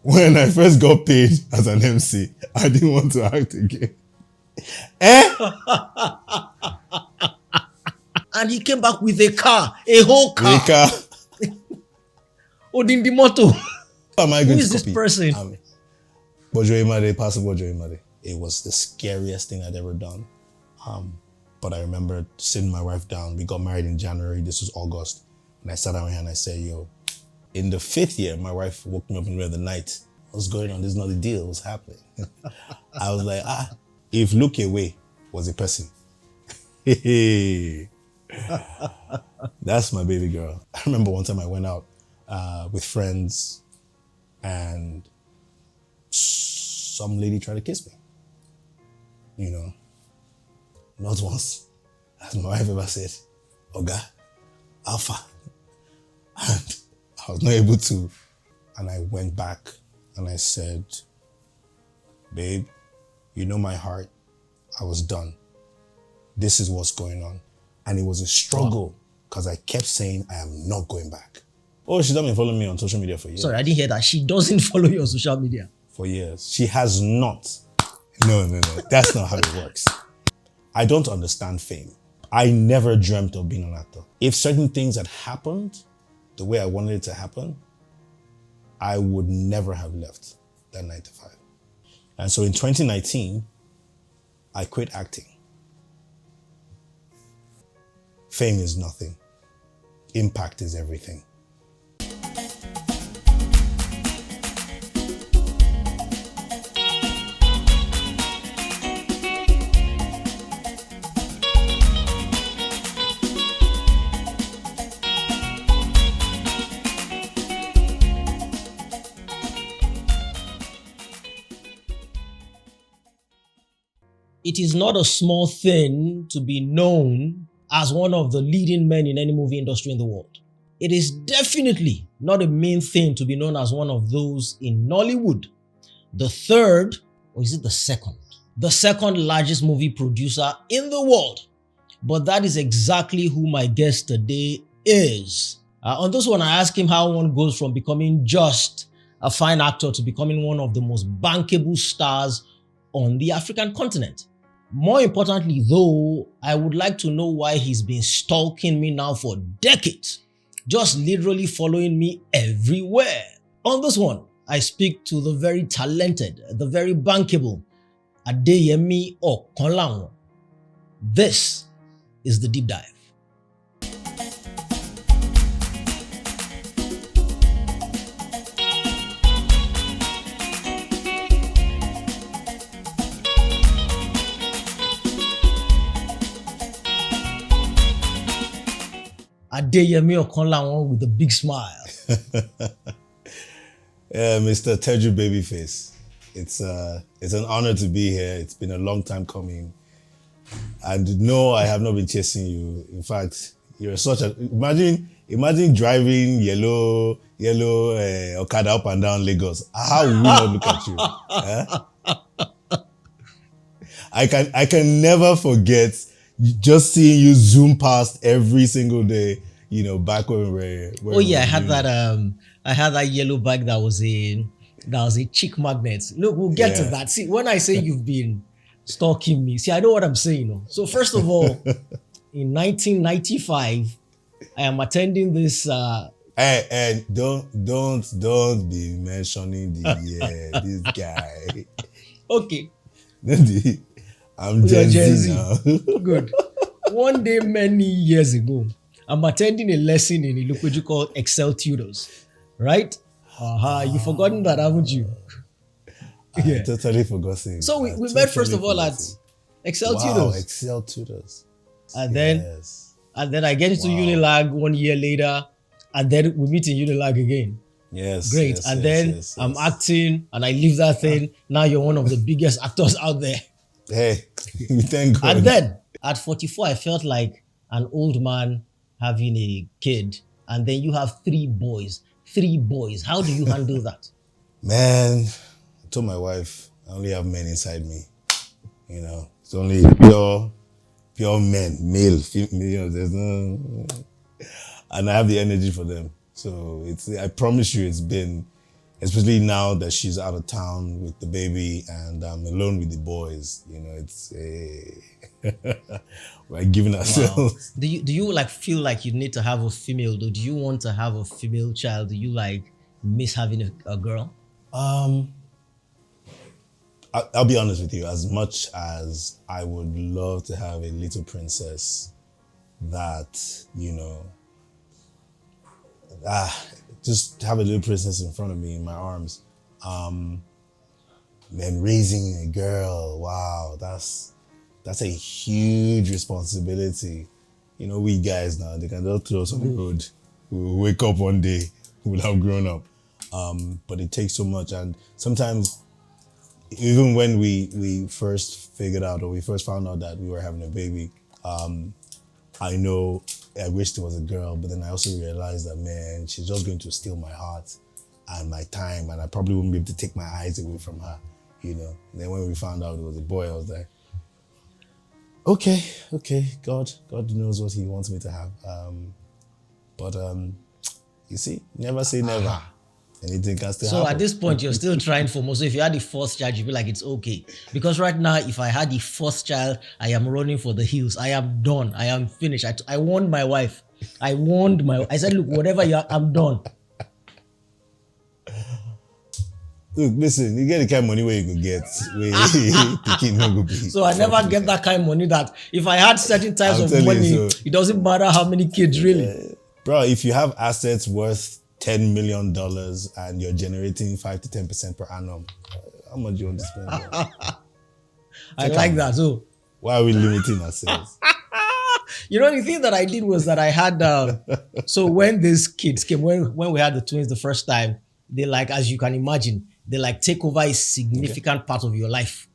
When I first got paid as an MC, I didn't want to act again. And he came back with a car, a whole car. Rika, Odin the motto. how am I Who going is to this copy? person? Bojo Imade, Pastor Bojo Imade. It was the scariest thing I'd ever done. But I remember sitting my wife down. We got married in January. This was August. And I sat down with her and I said, yo, in the 5th year, my wife woke me up in the middle of the night. What's going on? This is not a deal. What's happening? I was like, if look away was a person. That's my baby girl. I remember one time I went out with friends and some lady tried to kiss me. You know, not once has my wife ever said, Oga, Alpha. And I was not able to. And I went back and I said, babe, you know my heart. I was done. This is what's going on. And it was a struggle because I kept saying I am not going back. Oh, she's not been following me on social media for years. Sorry, I didn't hear that. She doesn't follow you on social media. For years. She has not. No. That's not how it works. I don't understand fame. I never dreamt of being an actor. If certain things had happened the way I wanted it to happen, I would never have left that 9 to 5. And so in 2019, I quit acting. Fame is nothing. Impact is everything. It is not a small thing to be known as one of the leading men in any movie industry in the world. It is definitely not a main thing to be known as one of those in Nollywood. The third, or is it the second? The second largest movie producer in the world. But that is exactly who my guest today is. On this one, I asked him how one goes from becoming just a fine actor to becoming one of the most bankable stars on the African continent. More importantly, though, I would like to know why he's been stalking me now for decades, just literally following me everywhere. On this one, I speak to the very talented, the very bankable Deyemi Okanlawon. This is the deep dive. Deyemi Okanlawon with a big smile. Mr. Teju Babyface. It's an honor to be here. It's been a long time coming. And no, I have not been chasing you. In fact, you're such a imagine driving yellow Okada up and down Lagos. How will we not look at you? I can never forget just seeing you zoom past every single day. You know, back when we were. Oh yeah, I had that yellow bag that was a chick magnet. Look, we'll get to that. See, when I say you've been stalking me, see, I know what I'm saying. No? So first of all, in 1995, I am attending this. Hey, don't be mentioning this guy. Okay. I'm Gen Z now. Good. One day, many years ago, I'm attending a lesson in Ilupeju called Excel Tutors, right? You've forgotten that, haven't you? I totally forgot. So we met first of all at Excel Tutors. Excel Tutors. And then I get into Unilag 1 year later, and then we meet in Unilag again. Yes. Great. Yes, I'm acting and I leave that thing. Now you're one of the biggest actors out there. Hey, thank God. And then at 44, I felt like an old man having a kid. And then you have 3 boys. 3 boys. How do you handle that? Man, I told my wife, I only have men inside me. You know, it's only pure men, male, female, there's no... And I have the energy for them. So I promise you, it's been especially now that she's out of town with the baby and I'm alone with the boys. You know, it's we're giving Wow. ourselves. Do you like feel like you need to have a female? Do you want to have a female child? Do you like miss having a girl? I'll be honest with you. As much as I would love to have a little princess, that just have a little princess in front of me in my arms. Then raising a girl, wow, that's a huge responsibility. You know, we guys now, they can just throw us on the road. We'll wake up one day, we'll have grown up. But it takes so much, and sometimes even when we first figured out, or we first found out that we were having a baby, I know I wished it was a girl, but then I also realized that, man, she's just going to steal my heart and my time, and I probably wouldn't be able to take my eyes away from her, you know. And then when we found out it was a boy, I was like, okay, God knows what he wants me to have. But you see, never say never. Anything can still happen. So at this point, you're still trying for more. So if you had the first child, you'd be like, it's okay. Because right now, if I had the first child, I am running for the hills. I am done. I am finished. I warned my wife. I said, look, whatever you are, I'm done. Look, listen, you get the kind of money where you could get. So I never get that kind of money that if I had certain types of money, it doesn't matter how many kids, really. Bro, if you have assets worth $10 million and you're generating 5 to 10% per annum, how much do you want to spend? I like that. So why are we limiting ourselves? You know, the thing that I did was that I had, so when these kids came, when we had the twins the first time, they like, as you can imagine, they like take over a significant part of your life,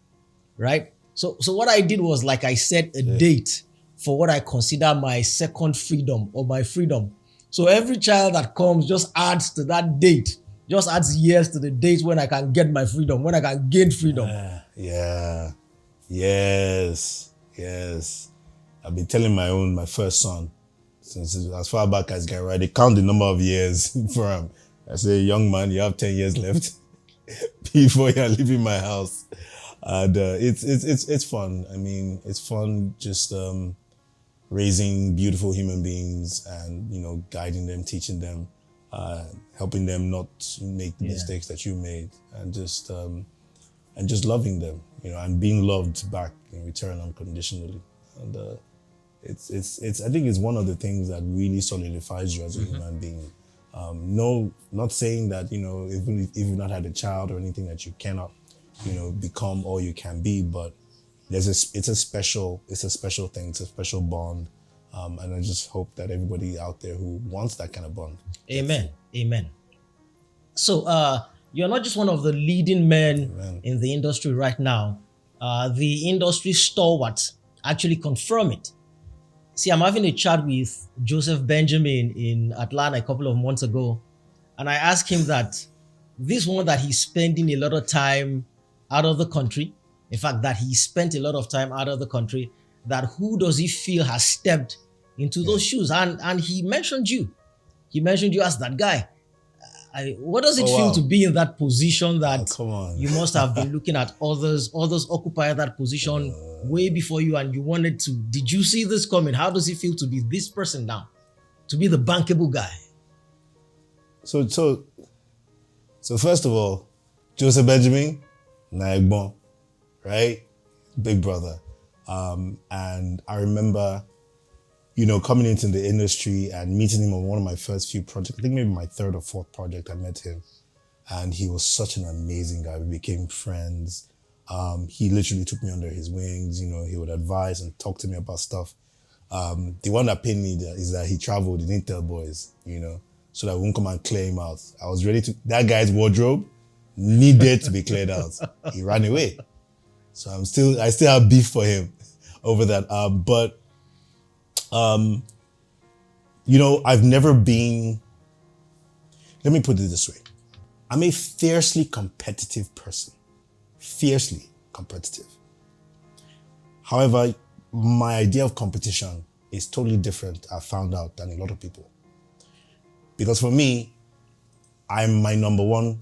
right? So what I did was like I set a date for what I consider my second freedom or my freedom. So every child that comes just adds to that date, just adds years to the date when I can get my freedom, when I can gain freedom. Yes. I've been telling my first son, since as far back as I can write, they count the number of years for him. I say, young man, you have 10 years left before you're leaving my house. And it's fun. I mean, it's fun just raising beautiful human beings and, you know, guiding them, teaching them, helping them not make the mistakes that you made, and just loving them, you know, and being loved back in return unconditionally. And it's I think it's one of the things that really solidifies you as a human being. No, not saying that, you know, if you've not had a child or anything, that you cannot, you know, become all you can be, but it's a special thing, it's a special bond. And I just hope that everybody out there who wants that kind of bond. Amen. So you're not just one of the leading men in the industry right now. The industry stalwarts actually confirm it. See, I'm having a chat with Joseph Benjamin in Atlanta a couple of months ago, and I asked him that this one that he's spending a lot of time out of the country, in fact, that he spent a lot of time out of the country, that who does he feel has stepped into those shoes? And he mentioned you. He mentioned you as that guy. What does it feel to be in that position that you must have been looking at others occupy that position way before you, and you wanted to, did you see this coming? How does it feel to be this person now? To be the bankable guy? So first of all, Joseph Benjamin, Naigbon, right? Big brother. And I remember, you know, coming into the industry and meeting him on one of my first few projects. I think maybe my third or fourth project I met him. And he was such an amazing guy. We became friends. He literally took me under his wings. You know, he would advise and talk to me about stuff. The one that pained me is that he traveled, he didn't tell boys, you know, so that we won't come and clear him out. I was ready to, that guy's wardrobe needed to be cleared out. He ran away. So I still have beef for him over that. You know, I've never been, let me put it this way. I'm a fiercely competitive person. Fiercely competitive. However, my idea of competition is totally different, I found out, than a lot of people. Because for me, I'm my number one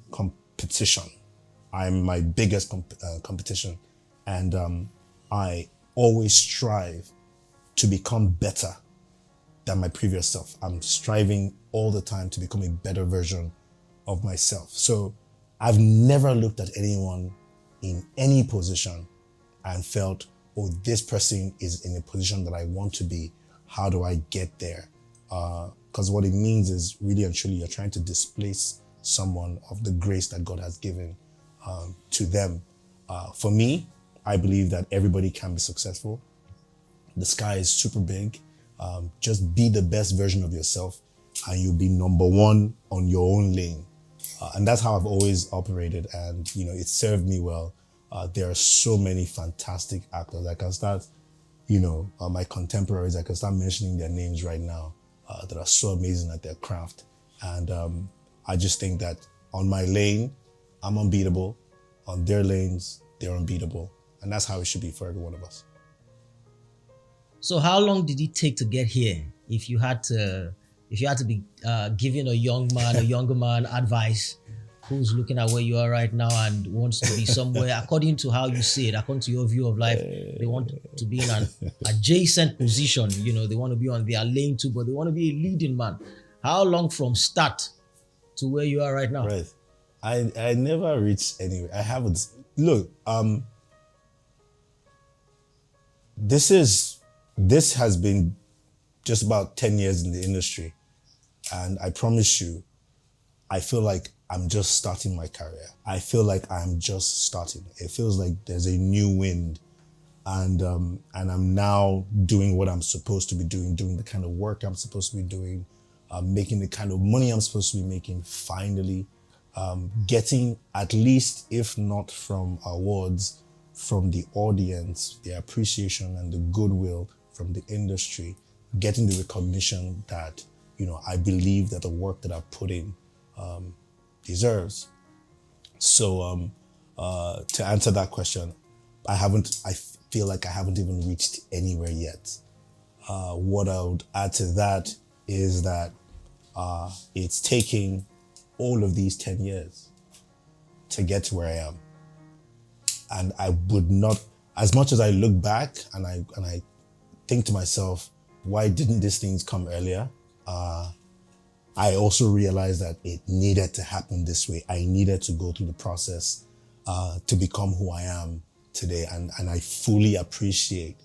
competition. I'm my biggest competition, and I always strive to become better than my previous self. I'm striving all the time to become a better version of myself. So I've never looked at anyone in any position and felt, oh, this person is in a position that I want to be. How do I get there? Because what it means is really and truly you're trying to displace someone of the grace that God has given to them. For me, I believe that everybody can be successful. The sky is super big. Just be the best version of yourself and you'll be number one on your own lane. And that's how I've always operated, and it served me well. There are so many fantastic actors. I can start, my contemporaries, I can start mentioning their names right now that are so amazing at their craft. And I just think that on my lane, I'm unbeatable. On their lanes, they're unbeatable. And that's how it should be for every one of us. So how long did it take to get here? If you had to be giving a young man, a younger man advice who's looking at where you are right now and wants to be somewhere, according to how you see it, according to your view of life, they want to be in an adjacent position. They want to be on their lane too, but they want to be a leading man. How long from start to where you are right now? Right. I never reached anywhere. I haven't. Look, this has been just about 10 years in the industry. And I promise you, I feel like I'm just starting my career. I feel like I'm just starting. It feels like there's a new wind, and I'm now doing what I'm supposed to be doing the kind of work I'm supposed to be doing, making the kind of money I'm supposed to be making, finally, getting at least, if not from awards, from the audience, the appreciation and the goodwill from the industry, getting the recognition that I believe that the work that I've put in deserves. So to answer that question, I feel like I haven't even reached anywhere yet. What I would add to that is that it's taking all of these 10 years to get to where I am. And I would not, as much as I look back and I think to myself, why didn't these things come earlier? I also realized that it needed to happen this way. I needed to go through the process to become who I am today. And I fully appreciate,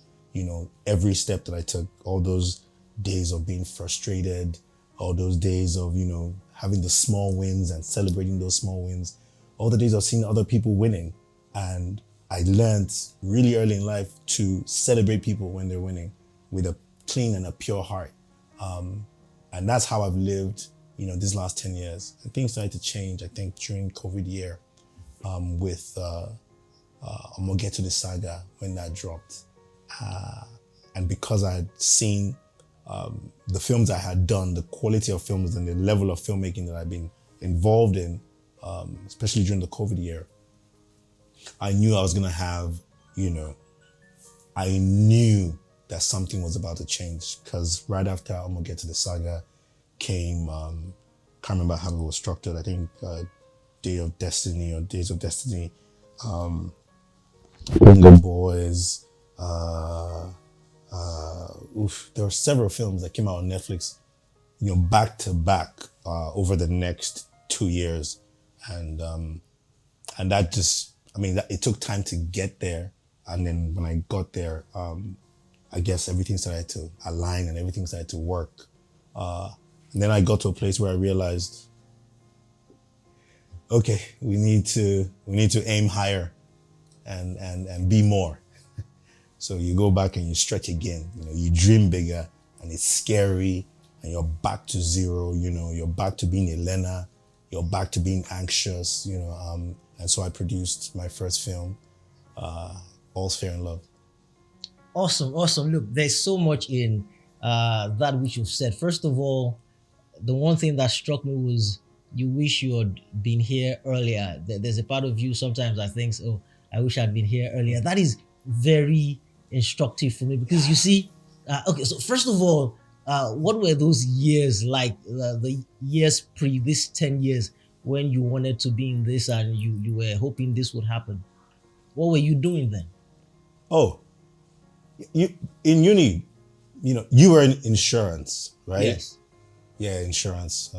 every step that I took, all those days of being frustrated, all those days of, having the small wins and celebrating those small wins, all the days of seeing other people winning. And I learned really early in life to celebrate people when they're winning with a clean and a pure heart. And that's how I've lived, these last 10 years. And things started to change, I think, during COVID year with I'm gonna get to the saga when that dropped. And because I had seen the films I had done, the quality of films and the level of filmmaking that I've been involved in, especially during the COVID year, I knew I was gonna have, I knew that something was about to change, because right after I'm gonna get to the saga came, can't remember how it was structured, I think Day of Destiny or Days of Destiny, The Boys, there were several films that came out on Netflix, back to back over the next 2 years. And that just, it took time to get there. And then when I got there, I guess everything started to align and everything started to work. And then I got to a place where I realized, okay, we need to aim higher and be more. So you go back and you stretch again, you dream bigger, and it's scary, and you're back to zero, you're back to being a learner, you're back to being anxious, and so I produced my first film, All's Fair in Love. Awesome. Look, there's so much in that which you've said. First of all, the one thing that struck me was you wish you had been here earlier. There's a part of you sometimes I think, oh, I wish I'd been here earlier. That is very instructive for me, because you see, okay, so first of all, what were those years like, the years pre this 10 years when you wanted to be in this and you were hoping this would happen? What were you doing then? Oh, you in uni, you were in insurance, right? Yes. Yeah, insurance.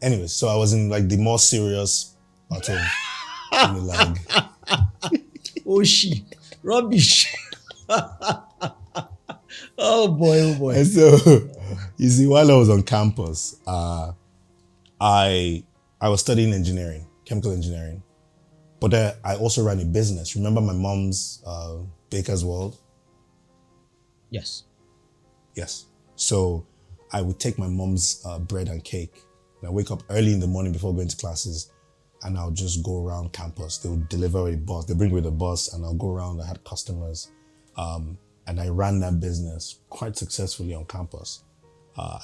Anyways, so I was in like the more serious part of Unilag. Oh shit. Rubbish. Oh boy, oh boy. And so, you see, while I was on campus, I was studying engineering, chemical engineering, but I also ran a business. Remember my mom's Baker's World? Yes. Yes. So I would take my mom's bread and cake. And I wake up early in the morning before going to classes, and I'll just go around campus. They would deliver with a bus. They bring with a bus, and I'll go around. I had customers, and I ran that business quite successfully on campus.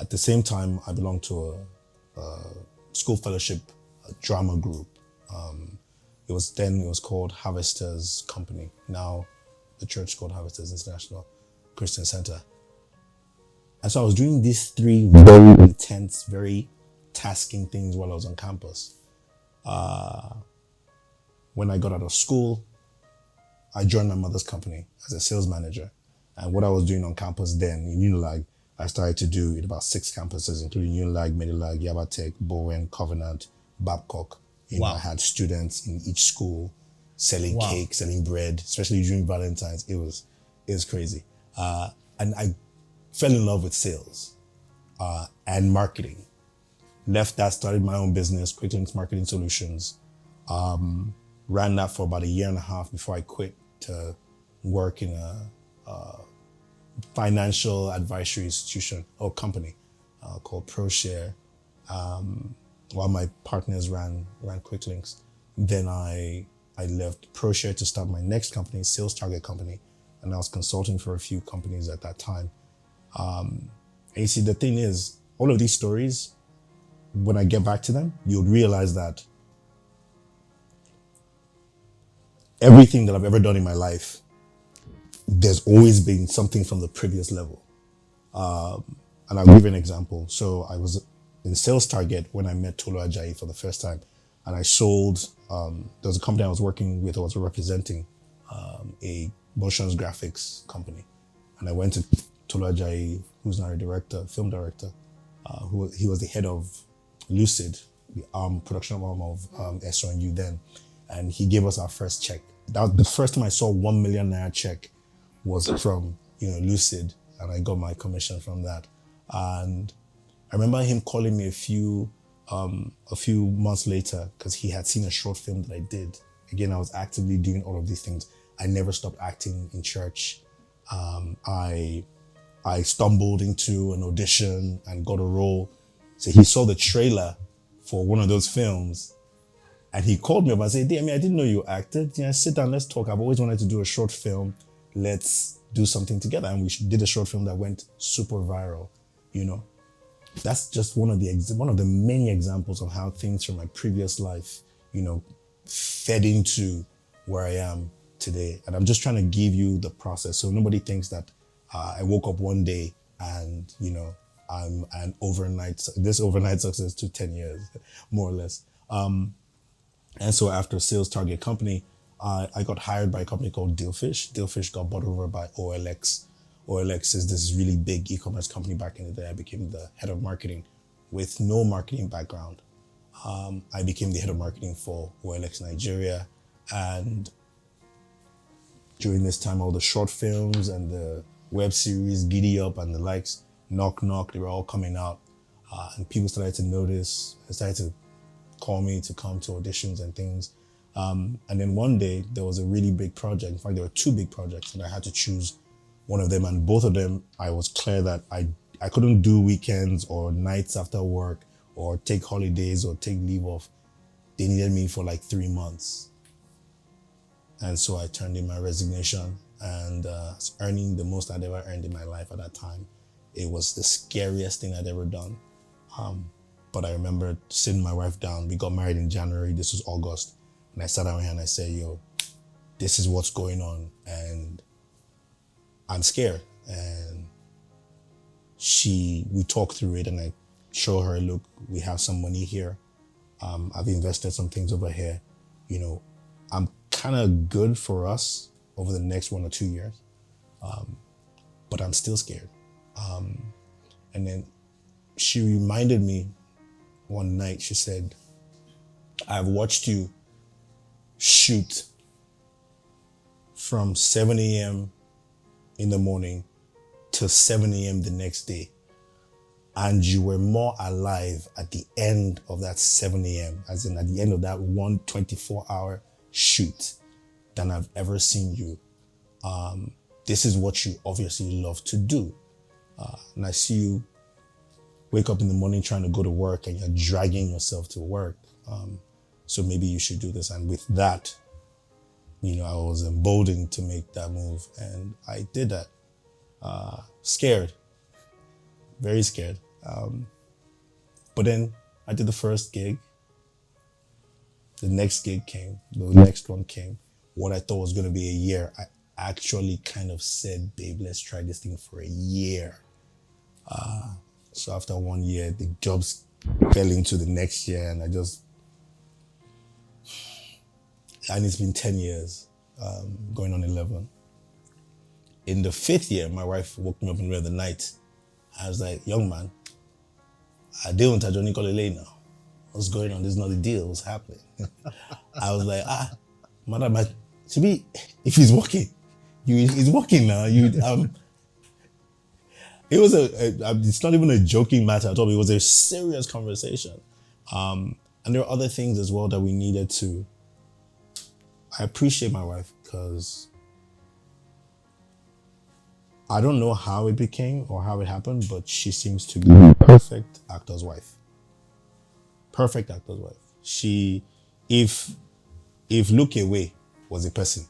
At the same time, I belonged to a school fellowship drama group. It was called Harvesters Company. Now, the church called Harvesters International Christian Center. And so I was doing these three very intense, very tasking things while I was on campus. When I got out of school, I joined my mother's company as a sales manager. And what I was doing on campus then in Unilag, I started to do in about 6 campuses, including Unilag, Medilag, Yabatech, Bowen, Covenant, Babcock. Wow. I had students in each school selling Wow. cake, selling bread, especially during Valentine's. It was crazy. And I fell in love with sales and marketing. Left that, started my own business, Quicklinks Marketing Solutions. Ran that for about a year and a half before I quit to work in a financial advisory institution or company called ProShare, while my partners ran Quicklinks. Then I left ProShare to start my next company, Sales Target Company, and I was consulting for a few companies at that time. And you see, the thing is, all of these stories, when I get back to them, you'll realize that everything that I've ever done in my life, there's always been something from the previous level. And I'll give you an example. So I was in Sales Target when I met Tolu Ajayi for the first time. And I sold, there was a company I was working with, I was representing a motions graphics company. And I went to Tolu Ajayi, who's now a director, film director, he was the head of Lucid, the production arm of SONU then. And he gave us our first check. That was the first time I saw 1 million naira check was from Lucid, and I got my commission from that. And I remember him calling me a few months later because he had seen a short film that I did. Again, I was actively doing all of these things. I never stopped acting in church. I stumbled into an audition and got a role. So he saw the trailer for one of those films, and he called me up and said, Deyemi, I didn't know you acted. Yeah, sit down, let's talk. I've always wanted to do a short film. Let's do something together. And we did a short film that went super viral, That's just one of the many examples of how things from my previous life, fed into where I am today. And I'm just trying to give you the process so nobody thinks that I woke up one day and, I'm this overnight success to 10 years, more or less. And so after Sales Target Company, I got hired by a company called Dealfish. Dealfish got bought over by OLX. OLX is this really big e-commerce company back in the day. I became the head of marketing with no marketing background. I became the head of marketing for OLX Nigeria. And during this time, all the short films and the web series, Giddy Up and the likes, Knock Knock, they were all coming out. And people started to notice, and started to call me to come to auditions and things. And then one day there was a really big project. In fact, there were 2 big projects and I had to choose one of them. And both of them, I was clear that I couldn't do weekends or nights after work or take holidays or take leave off. They needed me for like 3 months. And so I turned in my resignation and earning the most I'd ever earned in my life at that time. It was the scariest thing I'd ever done. But I remember sitting my wife down. We got married in January. This was August. And I sat down with her and I said, this is what's going on. And I'm scared. And we talked through it and show her, look, we have some money here. I've invested some things over here. You know, I'm kind of good for us over the next 1 or 2 years. But I'm still scared. And then she reminded me one night, she said, I've watched you shoot from 7 a.m. in the morning till 7 a.m. the next day. And you were more alive at the end of that 7 a.m., as in at the end of that 124-hour shoot, than I've ever seen you. This is what you obviously love to do. And I see you wake up in the morning trying to go to work and you're dragging yourself to work. So maybe you should do this. And with that, you know, I was emboldened to make that move. And I did that. Scared. Very scared. But then I did the first gig. The next gig came. The next one came. What I thought was going to be a year, I actually kind of said, babe, let's try this thing for a year. So after 1 year, the jobs fell into the next year, and and it's been 10 years, going on 11. In the 5th year, my wife woke me up in the middle of the night. I was like, young man, I don't have Johnny Colele now. What's going on? This is not the deal. What's happening? I was like, madam, to me, if he's working, he's working now. It was it's not even a joking matter at all. It was a serious conversation. And there are other things as well that we needed to. I appreciate my wife because I don't know how it became or how it happened, but she seems to be a perfect actor's wife. Perfect actor's wife. She, if look away was a person,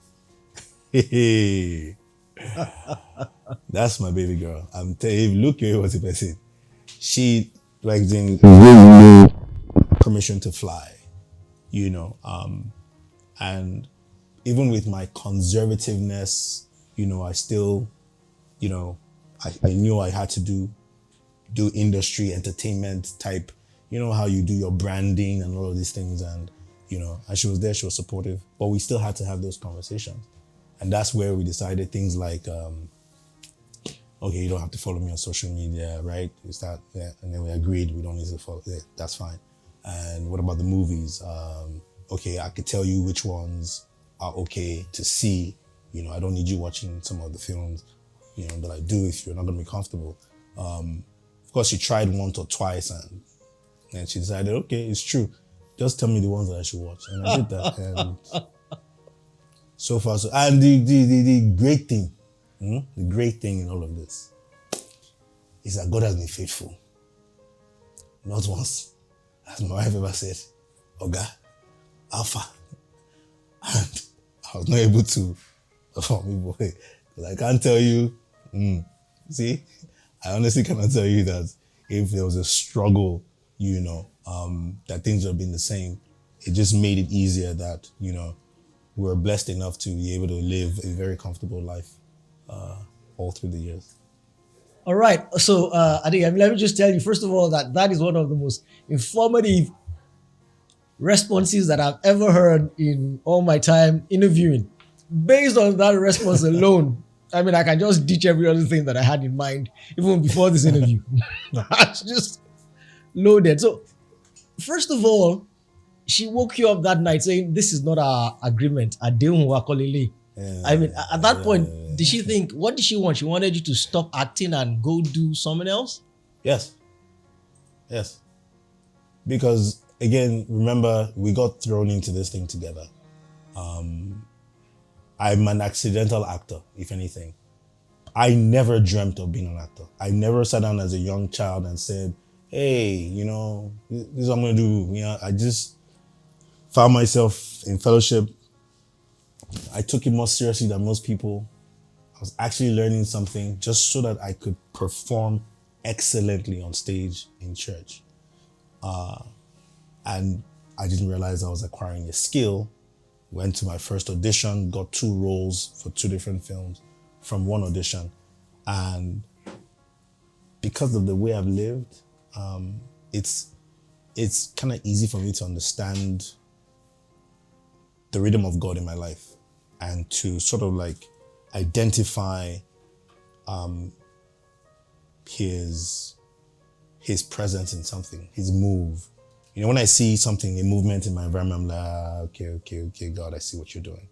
that's my baby girl. I'm telling you, if look away was a person, she like didn't permission to fly, you know. And even with my conservativeness, you know, I still, you know, I knew I had to do industry entertainment type, you know, how you do your branding and all of these things. And, you know, and she was there, she was supportive, but we still had to have those conversations. And that's where we decided things like, okay, you don't have to follow me on social media, right? Is that, yeah. And then we agreed we don't need to follow, yeah, that's fine. And what about the movies? Okay, I could tell you which ones are okay to see. You know, I don't need you watching some of the films, you know, that I do if you're not gonna be comfortable. Of course, she tried once or twice and she decided, okay, it's true. Just tell me the ones that I should watch. And I did that. And so far, so, and the great thing, the great thing in all of this is that God has been faithful. Not once, as my wife ever said, Oga, Alpha. And I was not able to perform it, boy. Because I can't tell you, see, I honestly cannot tell you that if there was a struggle, you know, that things would have been the same. It just made it easier that, you know, we were blessed enough to be able to live a very comfortable life all through the years. All right. So, Deyemi, let me just tell you, first of all, that is one of the most informative responses that I've ever heard in all my time interviewing. Based on that response alone, I mean, I can just ditch every other thing that I had in mind, even before this interview. That's just loaded. So, first of all, she woke you up that night saying, this is not our agreement. I mean, at that point, did she think, what did she want? She wanted you to stop acting and go do something else? Yes. Yes. Because, again, remember, we got thrown into this thing together. I'm an accidental actor, if anything. I never dreamt of being an actor. I never sat down as a young child and said, hey, you know, this is what I'm going to do. You know, I just found myself in fellowship. I took it more seriously than most people. I was actually learning something just so that I could perform excellently on stage in church. And I didn't realize I was acquiring a skill. Went to my first audition, got 2 roles for 2 different films from one audition. And because of the way I've lived, it's kind of easy for me to understand the rhythm of God in my life and to sort of like identify his presence in something, his move. You know, when I see something, a movement in my environment, I'm like, okay, God, I see what you're doing.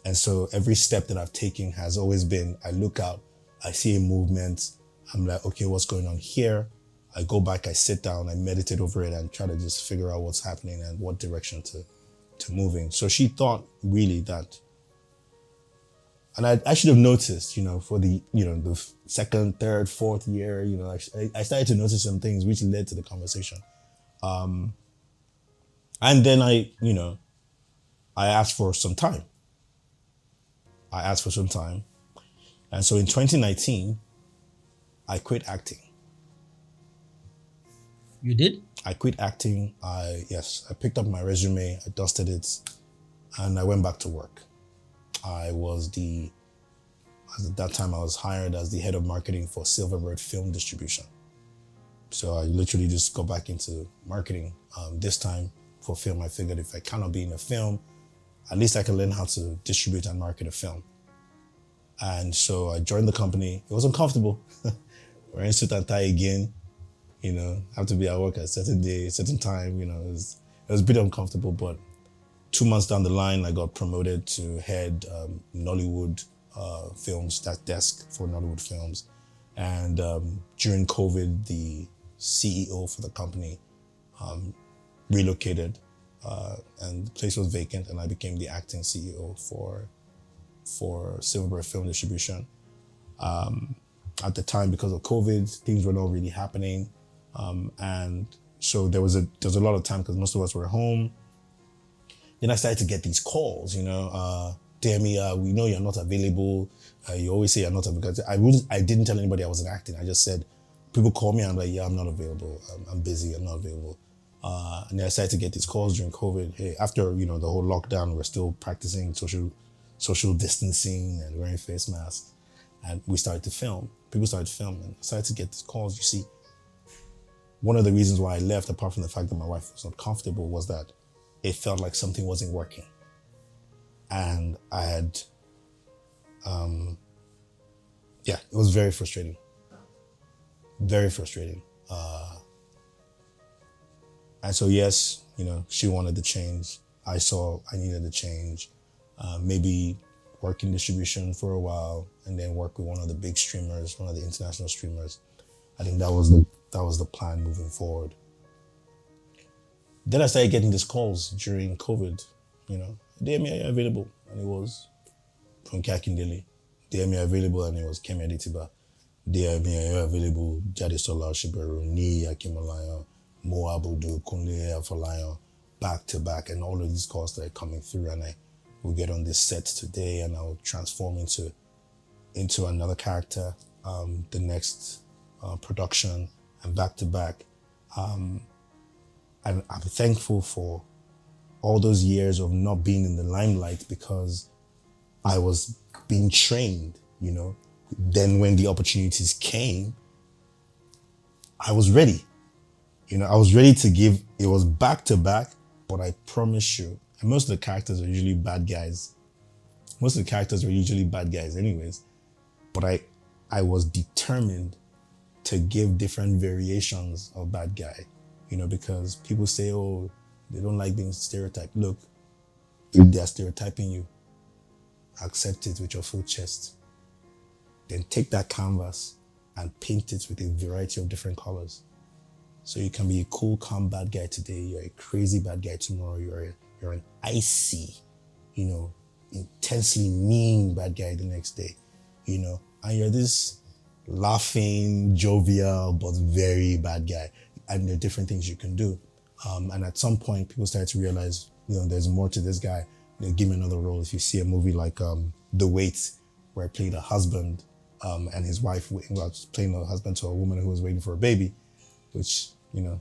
And so every step that I've taken has always been, I look out, I see a movement, I'm like, okay, what's going on here? I go back, I sit down, I meditate over it and try to just figure out what's happening and what direction to move in. So she thought really that, and I should have noticed, you know, for the, you know, the second, third, fourth year, you know, I started to notice some things which led to the conversation. And then I asked for some time. And so in 2019, I quit acting. You did? I quit acting. I picked up my resume, I dusted it, and I went back to work. At that time I was hired as the head of marketing for Silverbird Film Distribution. So I literally just got back into marketing. This time for film, I figured if I cannot be in a film, at least I can learn how to distribute and market a film. And so I joined the company. It was uncomfortable. We're in suit and tie again. You know, have to be at work at a certain day, certain time. You know, it was a bit uncomfortable, but 2 months down the line, I got promoted to head Nollywood films, that desk for Nollywood films. And during COVID, the CEO for the company relocated and the place was vacant, and I became the acting CEO for Silverbird Film Distribution. At the time, because of COVID, things were not really happening. And so there was a lot of time because most of us were home. Then I started to get these calls, you know, Deyemi, we know you're not available. You always say you're not available. I didn't tell anybody I wasn't acting. I just said, people call me, I'm like, yeah, I'm not available. I'm busy, I'm not available. And then I started to get these calls during COVID. Hey, after, you know, the whole lockdown, we're still practicing social distancing and wearing face masks. And we started to film. People started to film and I started to get these calls. You see, one of the reasons why I left, apart from the fact that my wife was not comfortable, was that it felt like something wasn't working. And I had, it was very frustrating. Very frustrating. And so, yes, you know, she wanted to change. I saw I needed to change. Maybe work in distribution for a while and then work with one of the big streamers, one of the international streamers. I think that was the plan moving forward. Then I started getting these calls during COVID, you know, Deyemi, are you available? And it was from Kakindele. Deyemi, are you available? And it was Kemi Adetiba. Deyemi, are you available? Jadesola Shiberu, Ni Akimalayan, Mo Abudu, Kunle Afolayan, back to back, and all of these calls that are coming through. And I will get on this set today and I'll transform into another character, the next production, and back to back. And I'm thankful for all those years of not being in the limelight because I was being trained, you know. Then when the opportunities came, I was ready. You know, I was ready to give. It was back to back, but I promise you, and most of the characters are usually bad guys. Most of the characters were usually bad guys anyways. But I was determined to give different variations of bad guy. You know, because people say, oh, they don't like being stereotyped. Look, if they're stereotyping you, accept it with your full chest. Then take that canvas and paint it with a variety of different colors. So you can be a cool, calm bad guy today. You're a crazy bad guy tomorrow. You're an icy, you know, intensely mean bad guy the next day, you know. And you're this laughing, jovial, but very bad guy. And there are different things you can do. And at some point, people started to realize, you know, there's more to this guy. They give me another role. If you see a movie like The Wait, where I played a husband and his wife was playing a husband to a woman who was waiting for a baby, which, you know,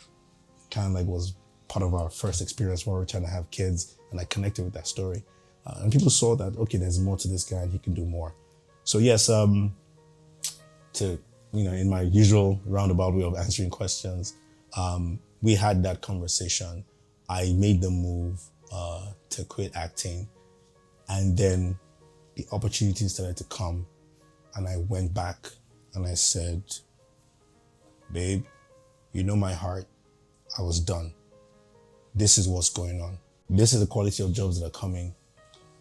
kind of like was part of our first experience when we were trying to have kids. And I connected with that story. And people saw that, okay, there's more to this guy and he can do more. So yes, to in my usual roundabout way of answering questions, we had that conversation. I made the move to quit acting, and then the opportunities started to come, and I went back and I said, babe, you know my heart. I was done. This is what's going on. This is the quality of jobs that are coming.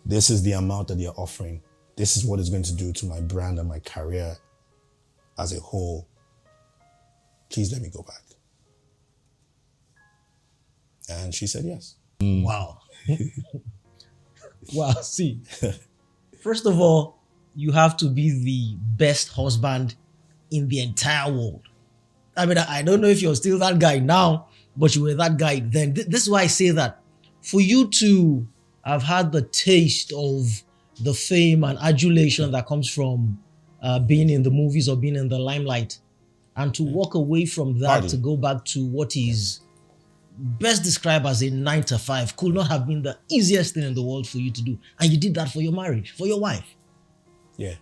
This is the amount that they're offering. This is what it's going to do to my brand and my career as a whole. Please let me go back. And she said yes. Wow. Wow, see. First of all, you have to be the best husband in the entire world. I mean, I don't know if you're still that guy now, but you were that guy then. This is why I say that. For you to have had the taste of the fame and adulation that comes from being in the movies or being in the limelight, and to walk away from that to go back to what is best described as a 9 to 5 could not have been the easiest thing in the world for you to do. And you did that for your marriage, for your wife. Yeah.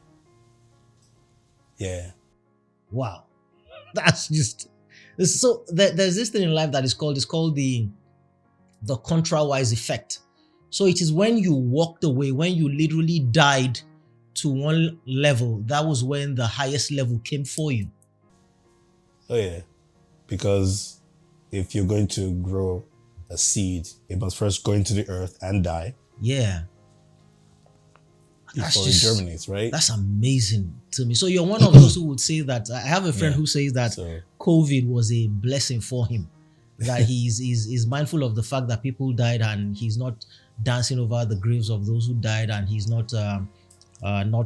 Yeah. Wow. That's just, so there's this thing in life that is called the contra-wise effect. So it is when you walked away, when you literally died to one level, that was when the highest level came for you. Oh yeah. Because if you're going to grow a seed, it must first go into the earth and die. Yeah. Before it germinates, right? That's amazing to me. So you're one of those who would say that. I have a friend who says that COVID was a blessing for him. That he's mindful of the fact that people died, and he's not dancing over the graves of those who died, and he's not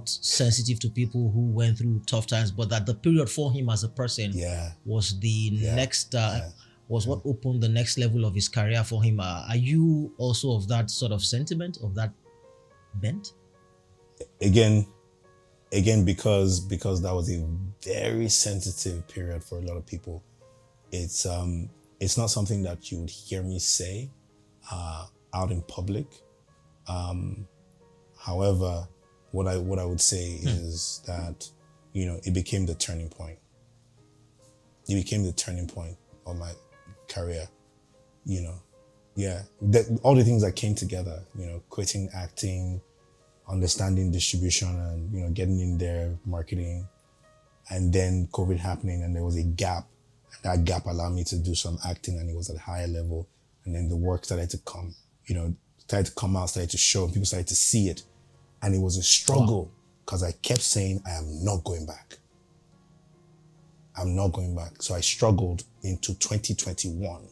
sensitive to people who went through tough times. But that the period for him as a person was the next was what opened the next level of his career for him. Are you also of that sort of sentiment, of that bent? Again, because that was a very sensitive period for a lot of people. It's not something that you would hear me say out in public. However, what I would say is that, it became the turning point. It became the turning point of my career. All the things that came together, quitting acting, understanding distribution, and getting in there, marketing, and then COVID happening, and there was a gap. And that gap allowed me to do some acting, and it was at a higher level. And then the work started to come, started to come out, started to show, and people started to see it. And it was a struggle because I kept saying, I am not going back. I'm not going back. So I struggled into 2021.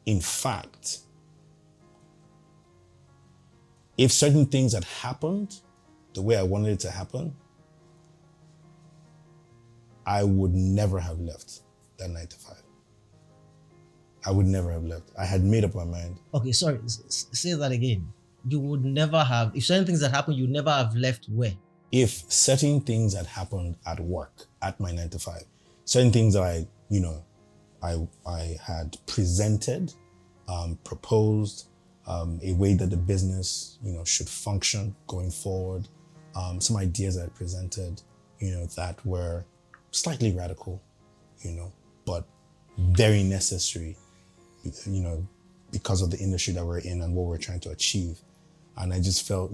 In fact, if certain things had happened the way I wanted it to happen, I would never have left that 9 to 5. I would never have left. I had made up my mind. Okay, sorry. Say that again. You would never have, if certain things had happened, you would never have left where? If certain things had happened at work, at my 9 to 5, certain things that I had presented, proposed, a way that the business, should function going forward, some ideas that I presented, that were slightly radical, but very necessary, because of the industry that we're in and what we're trying to achieve. And I just felt,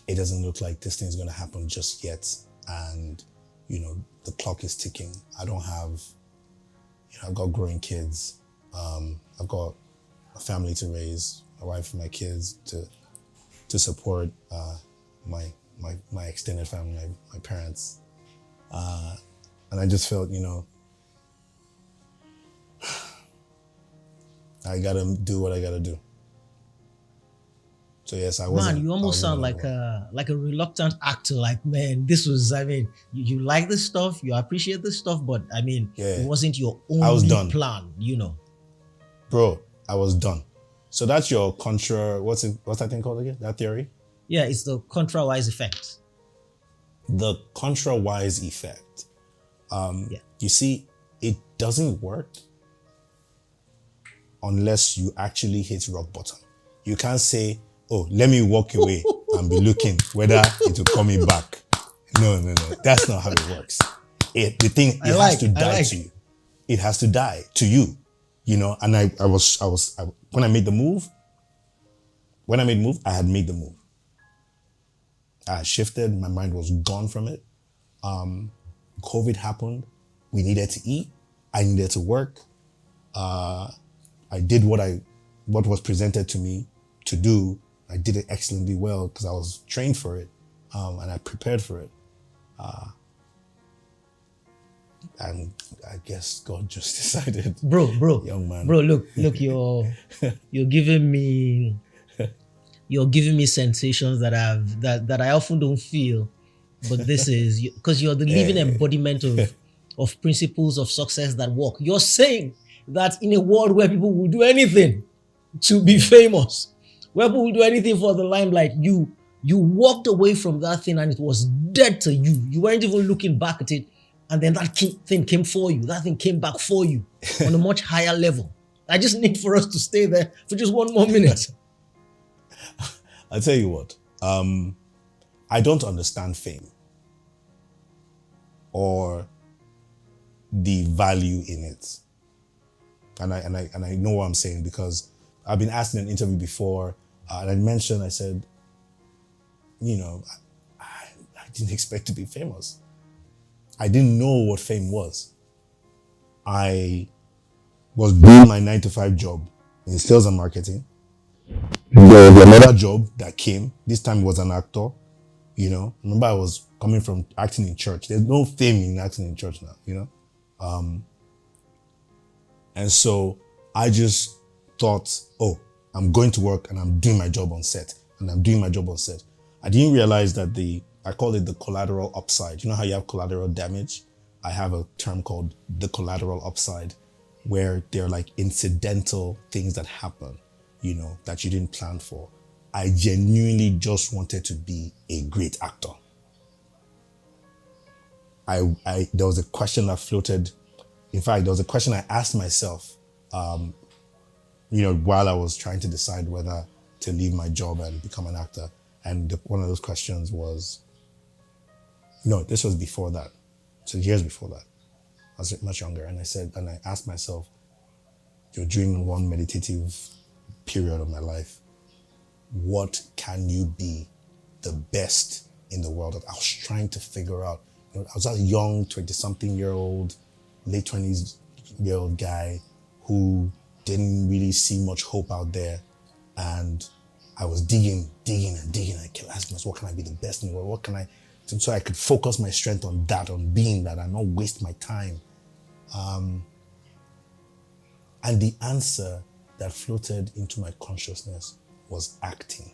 it doesn't look like this thing's going to happen just yet. And, the clock is ticking. I don't have, I've got growing kids. I've got a family to raise, my wife and my kids to support, my extended family, my parents. And I just felt, I gotta do what I gotta do. So yes, I was. Man, you almost sound like a reluctant actor. Like, man, this was. I mean, you like this stuff, you appreciate this stuff, but I mean, it wasn't your only plan, Bro, I was done. So that's your contra. What's that thing called again? That theory? Yeah, it's the contra-wise effect. The contra-wise effect. You see, it doesn't work unless you actually hit rock bottom. You can't say, oh, let me walk away and be looking whether it will come back No. That's not how it works. It has to die to you. It has to die to you. You know, and I when I made the move, I had made the move. I shifted, my mind was gone from it. COVID happened. We needed to eat. I needed to work. I did what was presented to me to do. I did it excellently well because I was trained for it, and I prepared for it. And I guess God just decided. Bro, young man. Bro, look, you're giving me sensations that I often don't feel. But this is because you're the living embodiment of principles of success that work. You're saying that in a world where people will do anything to be famous, where people will do anything for the limelight, you walked away from that thing and it was dead to you. You weren't even looking back at it. And then that thing came for you. That thing came back for you on a much higher level. I just need for us to stay there for just one more minute. I'll tell you what. I don't understand fame or the value in it. And I know what I'm saying because I've been asked in an interview before, and I said, you know, I didn't expect to be famous. I didn't know what fame was. I was doing my 9-to-5 job in sales and marketing. There was another job that came. This time it was an actor. You know, remember I was coming from acting in church. There's no fame in acting in church now, you know? And so I just thought, oh, I'm going to work and I'm doing my job on set. I didn't realize that I call it the collateral upside. You know how you have collateral damage? I have a term called the collateral upside, where they're like incidental things that happen, you know, that you didn't plan for. I genuinely just wanted to be a great actor. There was a question that floated. In fact, there was a question I asked myself, you know, while I was trying to decide whether to leave my job and become an actor. And one of those questions was, no, this was before that. So years before that. I was much younger. And I asked myself, during one meditative period of my life, what can you be the best in the world? I was trying to figure out. You know, I was a young 20-something-year-old, late 20s-year-old guy who didn't really see much hope out there. And I was digging. I kept asking myself, what can I be the best in the world? What can I, so I could focus my strength on that, on being that, and not waste my time. And the answer that floated into my consciousness was acting.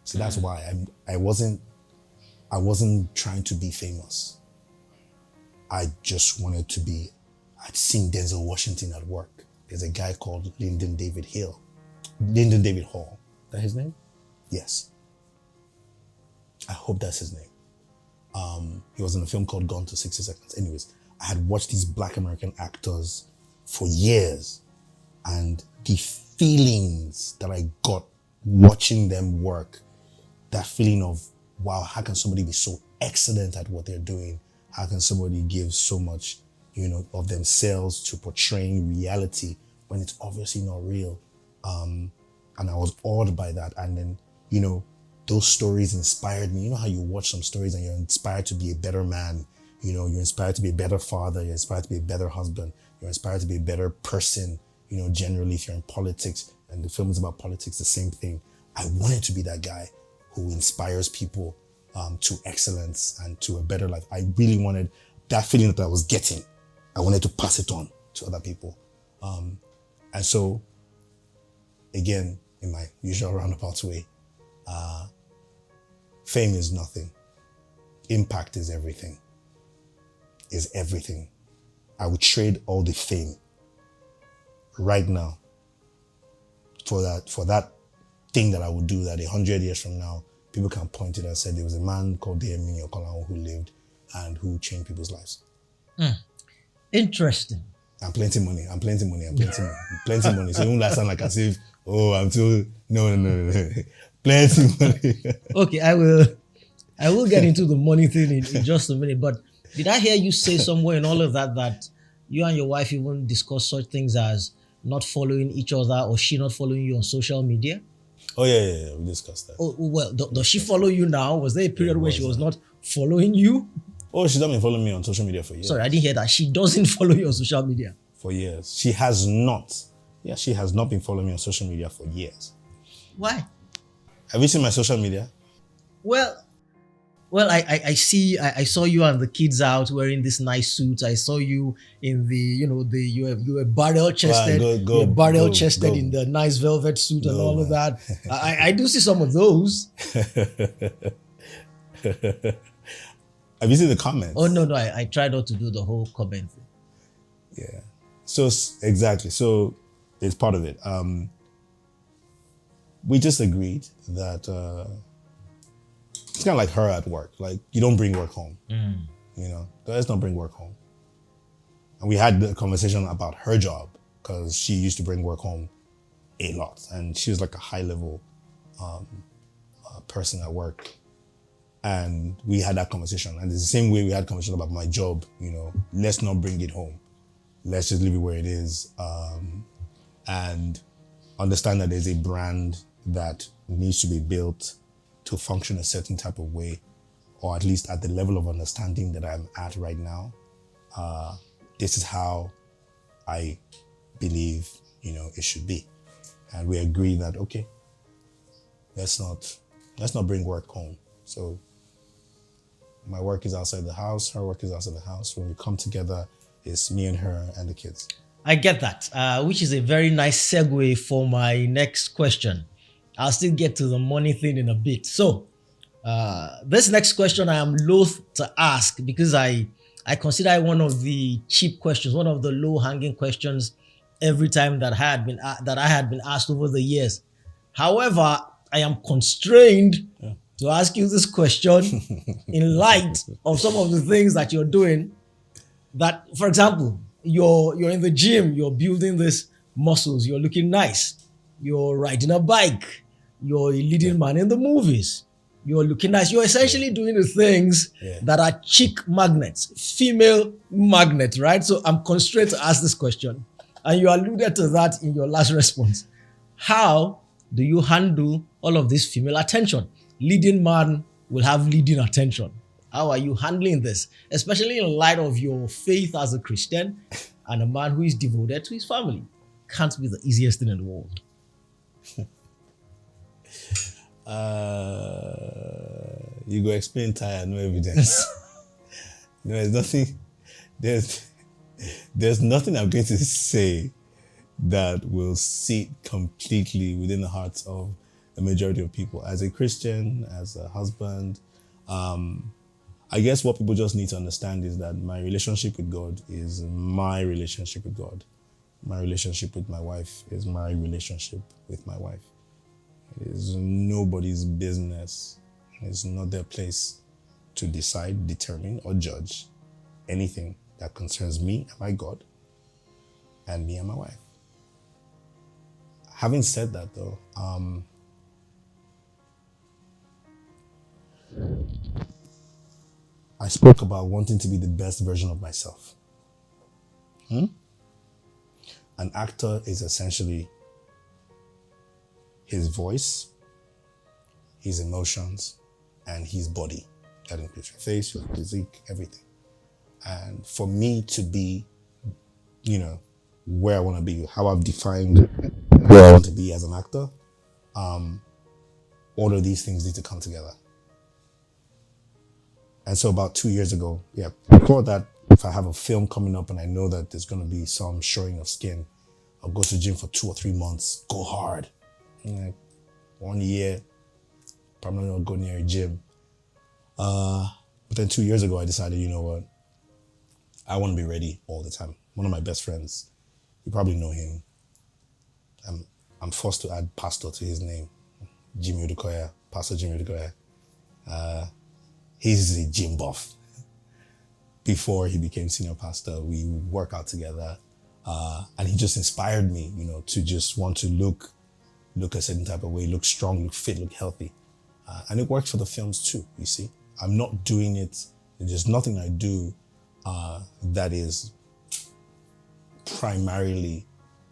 So that's why I wasn't trying to be famous. I just wanted to be. I'd seen Denzel Washington at work. There's a guy called Lyndon David Hall. Is that his name? Yes. I hope that's his name. He was in a film called Gone to 60 Seconds. Anyways, I had watched these Black American actors for years, and the feelings that I got watching them work, that feeling of, wow, how can somebody be so excellent at what they're doing? How can somebody give so much, you know, of themselves to portraying reality when it's obviously not real? And I was awed by that. And then, you know, those stories inspired me. You know how you watch some stories and you're inspired to be a better man. You know, you're inspired to be a better father. You're inspired to be a better husband. You're inspired to be a better person. You know, generally, if you're in politics, and the film is about politics, the same thing. I wanted to be that guy who inspires people to excellence and to a better life. I really wanted that feeling that I was getting. I wanted to pass it on to other people. And so, again, in my usual roundabout way, fame is nothing. Impact is everything. I would trade all the fame right now for that thing that I would do that 100 years from now, people can point to it and say there was a man called Deyemi Okanlawon who lived and who changed people's lives. Interesting. I'm plenty money. Plenty money. So it won't last sound like as if, oh, I'm too, no. Plenty money. Okay, I will I will get into the money thing in just a minute. But did I hear you say somewhere in all of that you and your wife even discuss such things as not following each other or she not following you on social media? Oh yeah, we discussed that. Oh, well, does she follow you now? Was there a period where she was not following you? Oh, she's not been following me on social media for years. Sorry, I didn't hear that. She doesn't follow you on social media. For years. She has not. Yeah, she has not been following me on social media for years. Why? Have you seen my social media? Well, I see. I saw you and the kids out wearing this nice suits. I saw you in the, you were barrel chested. Go, barrel chested in the nice velvet suit and all of that. I do see some of those. Have you seen the comments? Oh no, I tried not to do the whole comment thing. Yeah. So exactly. So it's part of it. We just agreed that it's kind of like her at work. Like, you don't bring work home. Let's not bring work home. And we had the conversation about her job because she used to bring work home a lot, and she was like a high level person at work. And we had that conversation, and it's the same way we had conversation about my job. Let's not bring it home. Let's just leave it where it is, and understand that there's a brand that needs to be built to function a certain type of way, or at least at the level of understanding that I'm at right now. This is how I believe, it should be. And we agree that, okay, let's not bring work home. So my work is outside the house, her work is outside the house. When we come together, it's me and her and the kids. I get that, which is a very nice segue for my next question. I'll still get to the money thing in a bit. So this next question I am loath to ask because I consider it one of the cheap questions, one of the low-hanging questions every time that I had been asked over the years. However, I am constrained to ask you this question in light of some of the things that you're doing. That, for example, you're in the gym, you're building these muscles, you're looking nice, you're riding a bike, you're a leading man in the movies, you're looking nice. You're essentially doing the things that are chick magnets, female magnets, right? So I'm constrained to ask this question. And you alluded to that in your last response. How do you handle all of this female attention? Leading man will have leading attention. How are you handling this? Especially in light of your faith as a Christian and a man who is devoted to his family. Can't be the easiest thing in the world. You go explain tire, no evidence. No, there's nothing. There's nothing I'm going to say that will sit completely within the hearts of the majority of people. As a Christian, as a husband, I guess what people just need to understand is that my relationship with God is my relationship with God. My relationship with my wife is my relationship with my wife. It is nobody's business. It's not their place to decide, determine, or judge anything that concerns me and my God and me and my wife. Having said that, though, I spoke about wanting to be the best version of myself. An actor is essentially his voice, his emotions, and his body. That includes your face, your physique, everything. And for me to be, where I want to be, how I've defined where I want to be as an actor, all of these things need to come together. And so about 2 years ago, before that, if I have a film coming up and I know that there's going to be some showing of skin, I'll go to the gym for 2 or 3 months, go hard. 1 year, probably not go near a gym. But then 2 years ago, I decided, you know what? I want to be ready all the time. One of my best friends, you probably know him. I'm forced to add pastor to his name. Jimmy Odukoya, Pastor Jimmy Odukoya. He's a gym buff. Before he became senior pastor, we work out together. And he just inspired me, to just want to look a certain type of way, look strong, look fit, look healthy. And it works for the films too, you see. I'm not doing it. There's nothing I do that is primarily,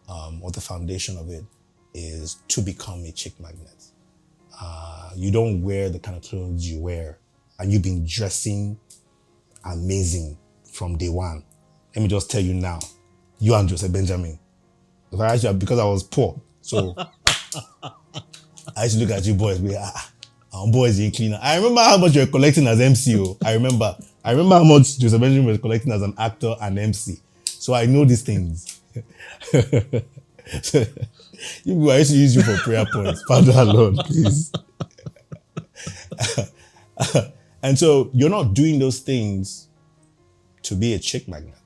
or the foundation of it is to become a chick magnet. You don't wear the kind of clothes you wear, and you've been dressing amazing from day one. Let me just tell you now, you and Joseph Benjamin. Because I was poor, so I used to look at you boys, our boys are cleaner. I remember how much you were collecting as MC. I remember how much Joseph Benjamin was collecting as an actor and MC. So I know these things. I used to use you for prayer points. Father Lord, please. And so you're not doing those things to be a chick magnet.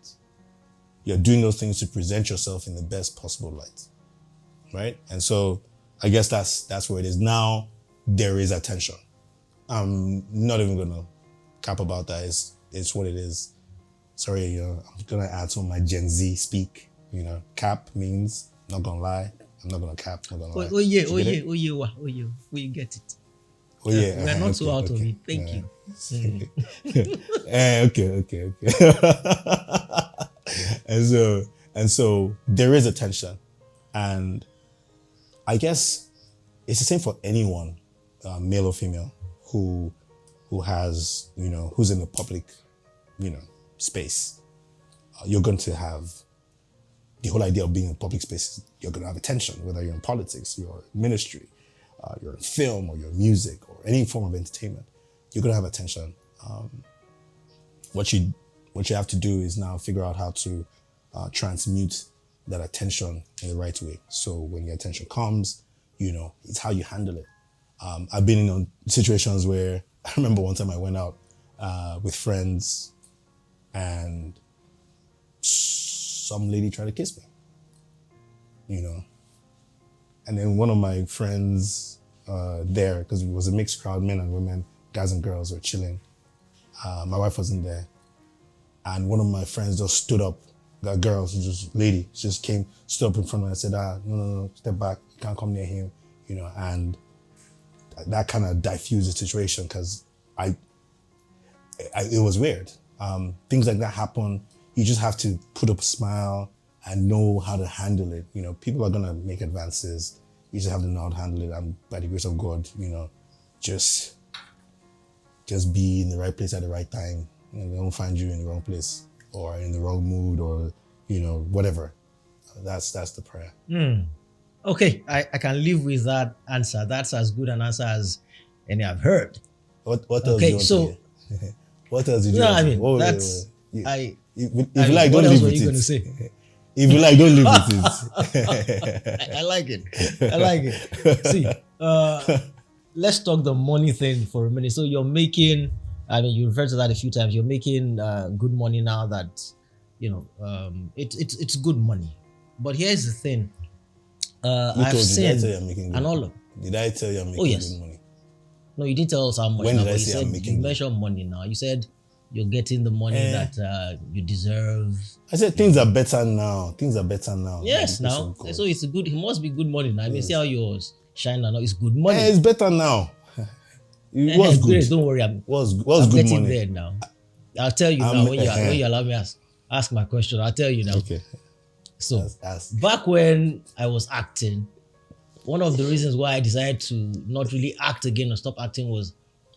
You're doing those things to present yourself in the best possible light, right? And so I guess that's where it is. Now there is attention. I'm not even gonna cap about that. It's what it is. Sorry, I'm gonna add some of my Gen Z speak. Cap means not gonna lie. I'm not gonna cap. Not gonna lie. Oh yeah. We get it. Oh yeah. We're not so out of it. Thank you. Okay. And so there is a tension, and I guess it's the same for anyone, male or female, who has who's in the public space. You're going to have the whole idea of being in public spaces. You're going to have attention, whether you're in politics, you're in ministry, you're in film, or you're in music, or any form of entertainment. You're going to have attention. What you have to do is now figure out how to transmute that attention in the right way. So when your attention comes, it's how you handle it. I've been in situations where I remember one time I went out with friends and some lady tried to kiss me, and then one of my friends there, because it was a mixed crowd, men and women, guys and girls were chilling. My wife wasn't there. And one of my friends just stood up, that girl, she just came, stood up in front of me and said, no, step back, you can't come near him, and that kind of diffused the situation because it was weird. Things like that happen. You just have to put up a smile and know how to handle it. People are going to make advances. You just have to know how to handle it. And by the grace of God, just be in the right place at the right time. They don't find you in the wrong place or in the wrong mood or, whatever. That's the prayer. Okay, I can live with that answer. That's as good an answer as any I've heard. What else do you want to hear? What else did you want to hear? Wait. If you like, don't live with it. Say? If you like, don't live with it. I like it. See, let's talk the money thing for a minute. So you're making, you referred to that a few times. You're making good money now that, it's good money. But here's the thing. I've seen, and all of. Did I tell you I'm making good money? No, you didn't tell us how much. When now, did I say I'm making? You mentioned money now. You said you're getting the money that you deserve. I said things are better now. Yes, now. So it's good. It must be good money now. Yes. See how yours shine now. It's good money. It's better now. It was good. Great, don't worry. I'm good getting money there now. I'll tell you now when you allow me ask my question. I'll tell you now. Okay. So back when I was acting, one of the reasons why I decided to not really act again or stop acting was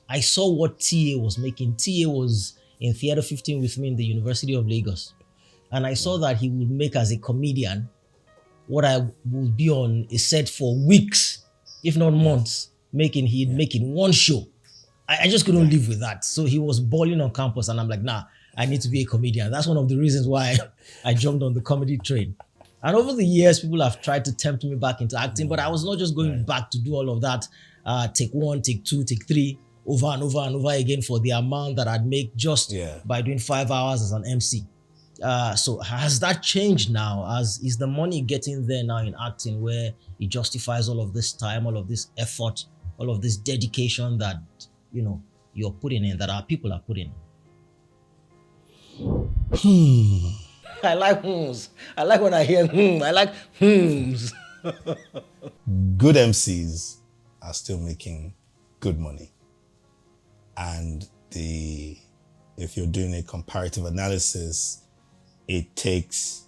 I saw what TA was making. TA was in Theatre 15 with me in the University of Lagos. And I saw that he would make as a comedian what I would be on a set for weeks, if not months, he'd make in one show. I just couldn't live with that. So he was balling on campus and I'm like, nah, I need to be a comedian. That's one of the reasons why I jumped on the comedy train. And over the years, people have tried to tempt me back into acting, but I was not just going back to do all of that. Take 1, take 2, take 3, over and over and over again for the amount that I'd make just by doing 5 hours as an MC. So has that changed now? Is the money getting there now in acting where it justifies all of this time, all of this effort, all of this dedication that, you're putting in, that our people are putting in? I like hmms. I like when I hear I like hmms. Good MCs are still making good money. And if you're doing a comparative analysis, it takes,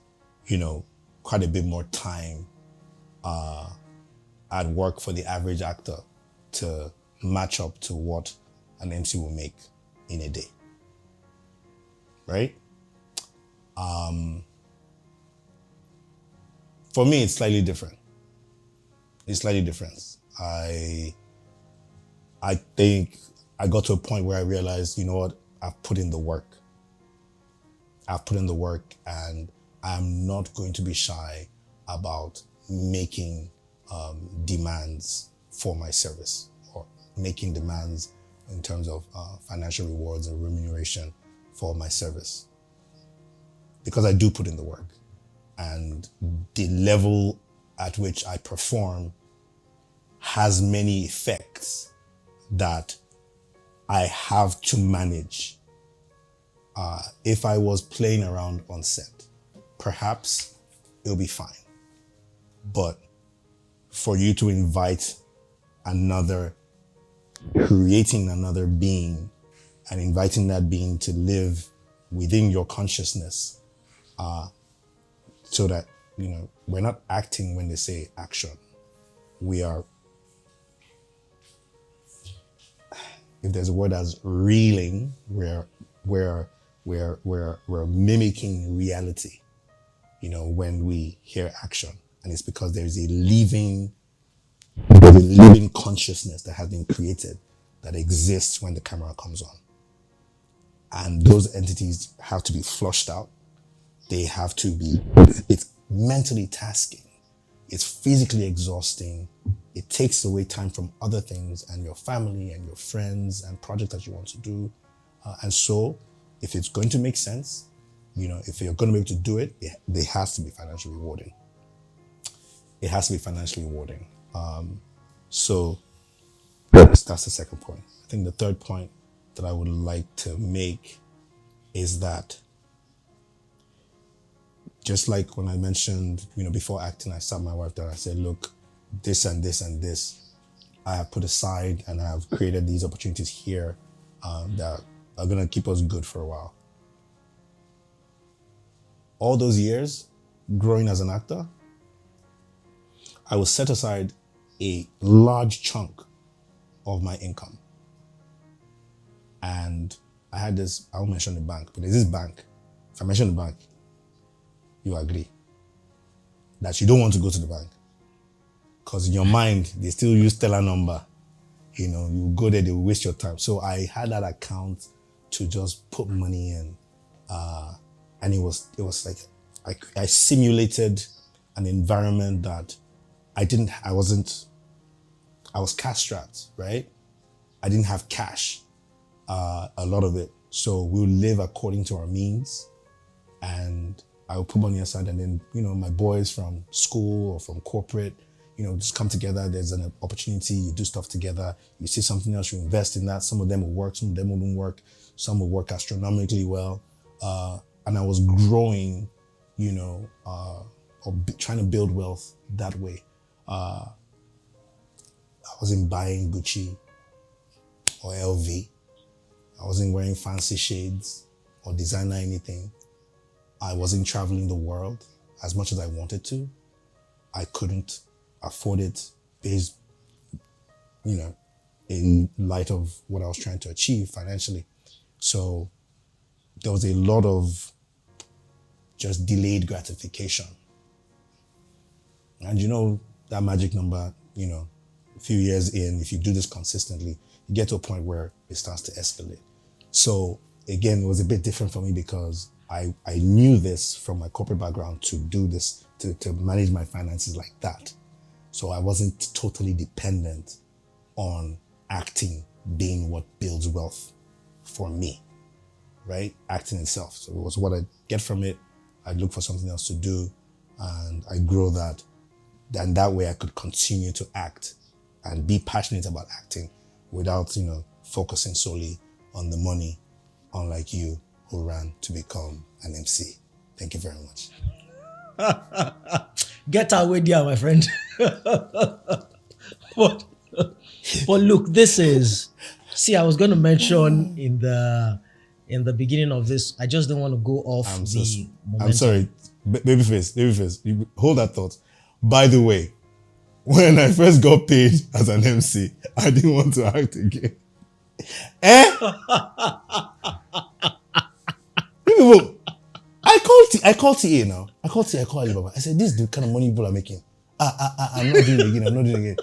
quite a bit more time at work for the average actor to match up to what an MC will make in a day, right? For me, it's slightly different. I think I got to a point where I realized, you know what, I've put in the work, and I'm not going to be shy about making demands for my service, or making demands in terms of financial rewards and remuneration for my service, because I do put in the work, and the level at which I perform has many effects that I have to manage. If I was playing around on set, perhaps it'll be fine. But for you to invite creating another being and inviting that being to live within your consciousness, so that, we're not acting when they say action. We are, if there's a word as reeling, we're mimicking reality, when we hear action. And it's because there's a living consciousness that has been created that exists when the camera comes on. And those entities have to be flushed out. They have to be, it's mentally tasking. It's physically exhausting. It takes away time from other things and your family and your friends and projects that you want to do. And so if it's going to make sense, if you're going to be able to do it, it has to be financially rewarding. It has to be financially rewarding. So that's the second point. I think the third point that I would like to make is that, just like when I mentioned, before acting, I sat my wife down and I said, look, this and this and this, I have put aside, and I have created these opportunities here that are going to keep us good for a while. All those years growing as an actor, I will set aside a large chunk of my income. And I had this, I won't mention the bank, but there's this bank. If I mention the bank, you agree that you don't want to go to the bank, because in your mind, they still use teller number. You go there, they will waste your time. So I had that account to just put money in. And it was like, I simulated an environment that I was cash strapped, right? I didn't have cash, a lot of it. So we'll live according to our means, and I will put money aside, and then, my boys from school or from corporate, just come together. There's an opportunity, you do stuff together, you see something else, you invest in that. Some of them will work, some of them wouldn't work, some will work astronomically well. And I was growing, trying to build wealth that way. I wasn't buying Gucci or LV. I wasn't wearing fancy shades or designer anything. I wasn't traveling the world as much as I wanted to. I couldn't afford it based, in light of what I was trying to achieve financially. So there was a lot of just delayed gratification. And that magic number, a few years in, if you do this consistently, you get to a point where it starts to escalate. So again, it was a bit different for me because I knew this from my corporate background to do this, to manage my finances like that. So I wasn't totally dependent on acting being what builds wealth for me, right? Acting itself. So it was what I get from it. I look for something else to do, and I grow that. Then that way I could continue to act and be passionate about acting without, focusing solely on the money, unlike you who ran to become an MC. Thank you very much. Get away there, my friend. But look, this is See, I was going to mention in the beginning of this, I just didn't want to go off the momentum. I'm sorry, babyface. Hold that thought. By the way, when I first got paid as an MC, I didn't want to act again. People, I called TA now. I called Alibaba. I said, this is the kind of money people are making. I'm not doing it again.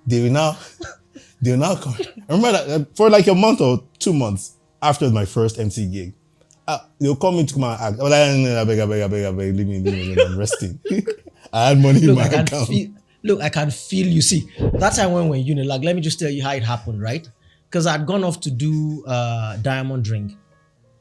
They will now come. I remember that for like a month or 2 months after my first MC gig, they'll call me to come and act. I was like, I beg, leave me, I'm resting. I had money in my account. I can feel you. See, that time when we're in Unilag, let me just tell you how it happened, right? Because I'd gone off to do Diamond Ring.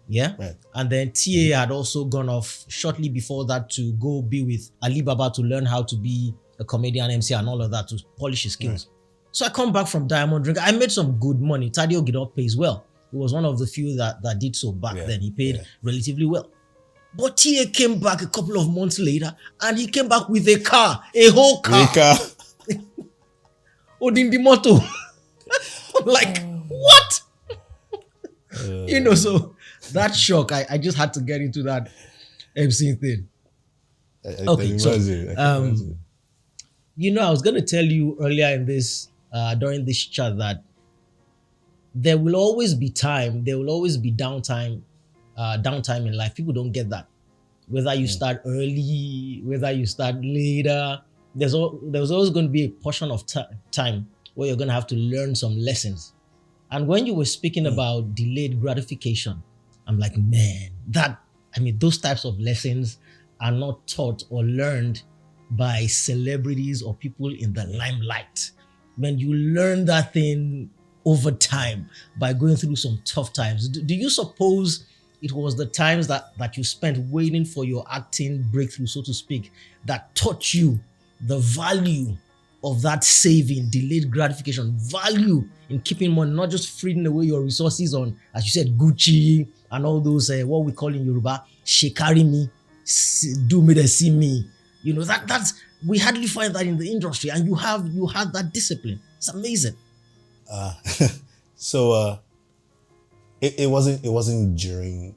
Yeah. Right. And then TA had also gone off shortly before that to go be with Alibaba to learn how to be a comedian MC and all of that to polish his skills. Right. So I come back from Diamond Ring. I made some good money. Tadio Gidop pays well. He was one of the few that did so back then. He paid relatively well. But TA came back a couple of months later and he came back with a car, a whole car. Odindi Moto. Like, what? So that shock, I just had to get into that MC thing. Okay, so, I was going to tell you earlier in this, during this chat that there will always be downtime in life. People don't get that. Whether you start early, whether you start later, there's always going to be a portion of time where you're going to have to learn some lessons. And when you were speaking about delayed gratification, I'm like, man, those types of lessons are not taught or learned by celebrities or people in the limelight. When you learn that thing over time by going through some tough times, do you suppose it was the times that you spent waiting for your acting breakthrough, so to speak, that taught you the value of that saving, delayed gratification, value in keeping money, not just freeing away your resources on, as you said, Gucci and all those, what we call in Yoruba, shekari me, do me the see me. That's, we hardly find that in the industry, and you had that discipline. It's amazing. So it wasn't during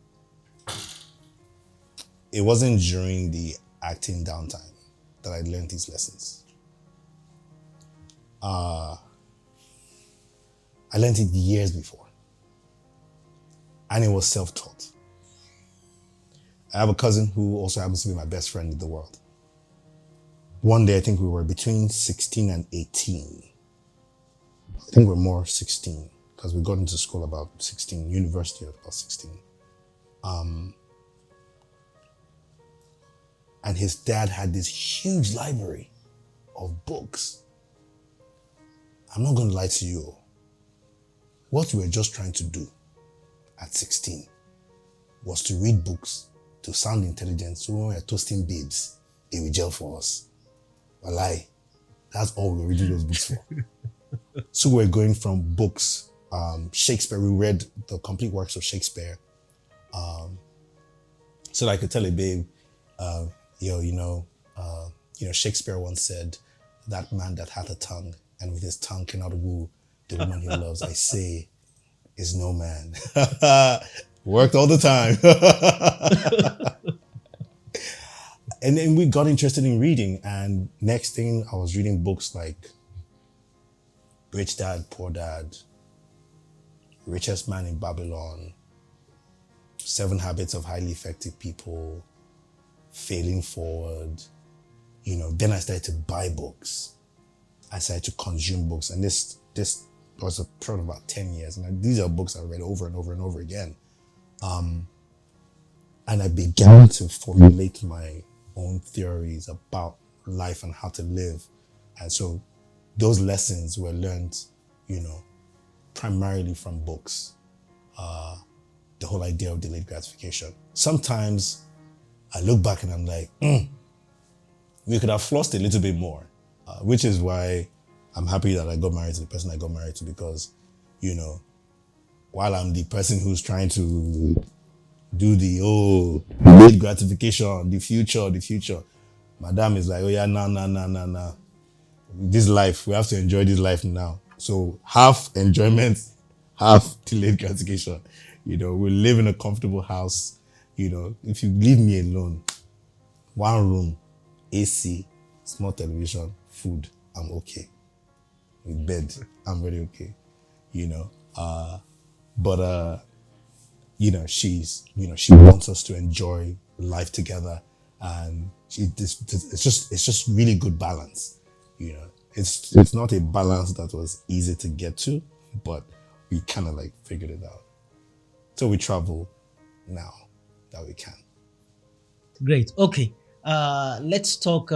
the acting downtime that I learned these lessons. I learned it years before, and it was self-taught. I have a cousin who also happens to be my best friend in the world. One day, I think we were between 16 and 18. I think we're more 16 because we got into school about 16, university at about 16. And his dad had this huge library of books. I'm not going to lie to you. What we were just trying to do at 16 was to read books, to sound intelligent, so when we were toasting babes, it would gel for us. Walai, that's all we were reading those books for. So we're going from books, Shakespeare, we read the complete works of Shakespeare. So that I could tell a babe, Shakespeare once said, that man that hath a tongue, and with his tongue cannot woo the woman he loves, I say, is no man. Worked all the time. And then we got interested in reading, and next thing I was reading books like Rich Dad, Poor Dad, Richest Man in Babylon, 7 Habits of Highly Effective People, Failing Forward. Then I started to buy books. I started to consume books, and this was a period of about 10 years. And these are books I read over and over and over again. And I began to formulate my own theories about life and how to live. And so those lessons were learned, primarily from books. The whole idea of delayed gratification. Sometimes I look back and I'm like, we could have flossed a little bit more, which is why I'm happy that I got married to the person I got married to, because, while I'm the person who's trying to do the delayed gratification, the future, Madam is like, nah. This life, we have to enjoy this life now. So half enjoyment, have delayed gratification. We live in a comfortable house. If you leave me alone, one room, AC, small television, food, I'm okay. With bed, I'm very okay. But she wants us to enjoy life together, and it's just really good balance. It's not a balance that was easy to get to, but we kind of like figured it out. So we travel now that we can. Great. Okay. Let's talk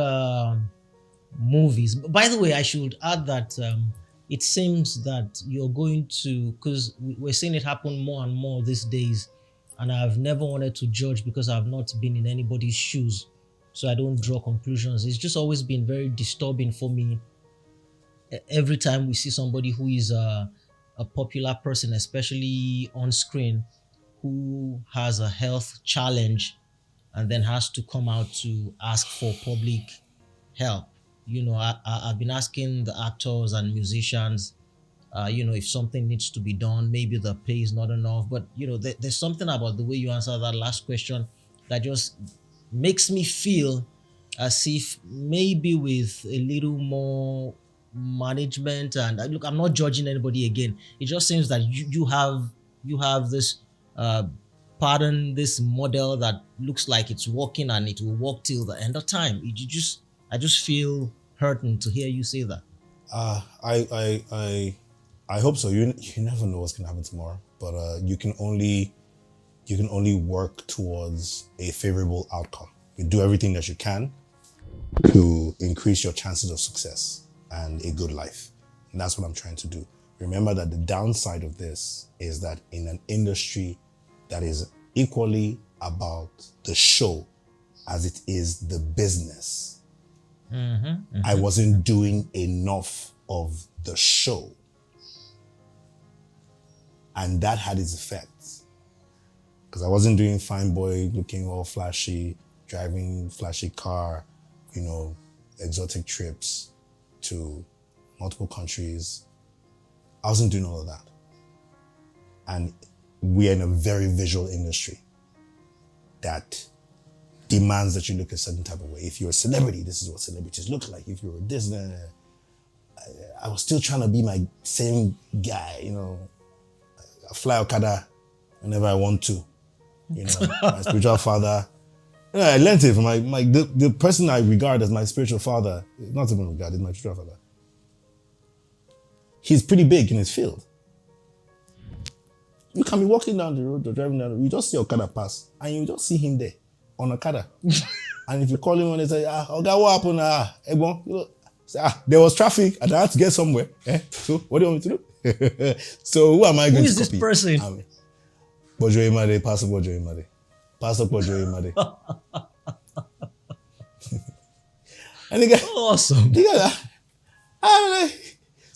movies. By the way, I should add that it seems that you're going to, because we're seeing it happen more and more these days, and I've never wanted to judge because I've not been in anybody's shoes, so I don't draw conclusions. It's just always been very disturbing for me every time we see somebody who is a popular person, especially on screen, who has a health challenge and then has to come out to ask for public help. I've been asking the actors and musicians, if something needs to be done, maybe the pay is not enough. But, there's something about the way you answer that last question that just makes me feel as if maybe with a little more management, and look, I'm not judging anybody again. It just seems that you have this pattern, this model that looks like it's working and it will work till the end of time. I just feel hurting to hear you say that. I hope so. You never know what's gonna happen tomorrow, but you can only work towards a favorable outcome. You do everything that you can to increase your chances of success and a good life. And that's what I'm trying to do. Remember that the downside of this is that in an industry that is equally about the show as it is the business, I wasn't doing enough of the show. And that had its effects. Because I wasn't doing fine boy, looking all flashy, driving flashy car, exotic trips to multiple countries. I wasn't doing all of that. And we're in a very visual industry that demands that you look a certain type of way. If you're a celebrity, this is what celebrities look like. If you're a Disney, I was still trying to be my same guy, I fly Okada whenever I want to. My spiritual father. I learned it from the person I regard as my spiritual father, not even regarded, my spiritual father. He's pretty big in his field. You can be walking down the road or driving down the road, you just see Okada pass, and you just see him there on Okada. And if you call him and they say, Oga, what happened? Egbon, say, there was traffic and I had to get somewhere. So what do you want me to do? So who am I going to copy? Who is this person? Bojo Imade, Pastor Bojo Imade. Pastor Bojo Imade. And the guy, awesome.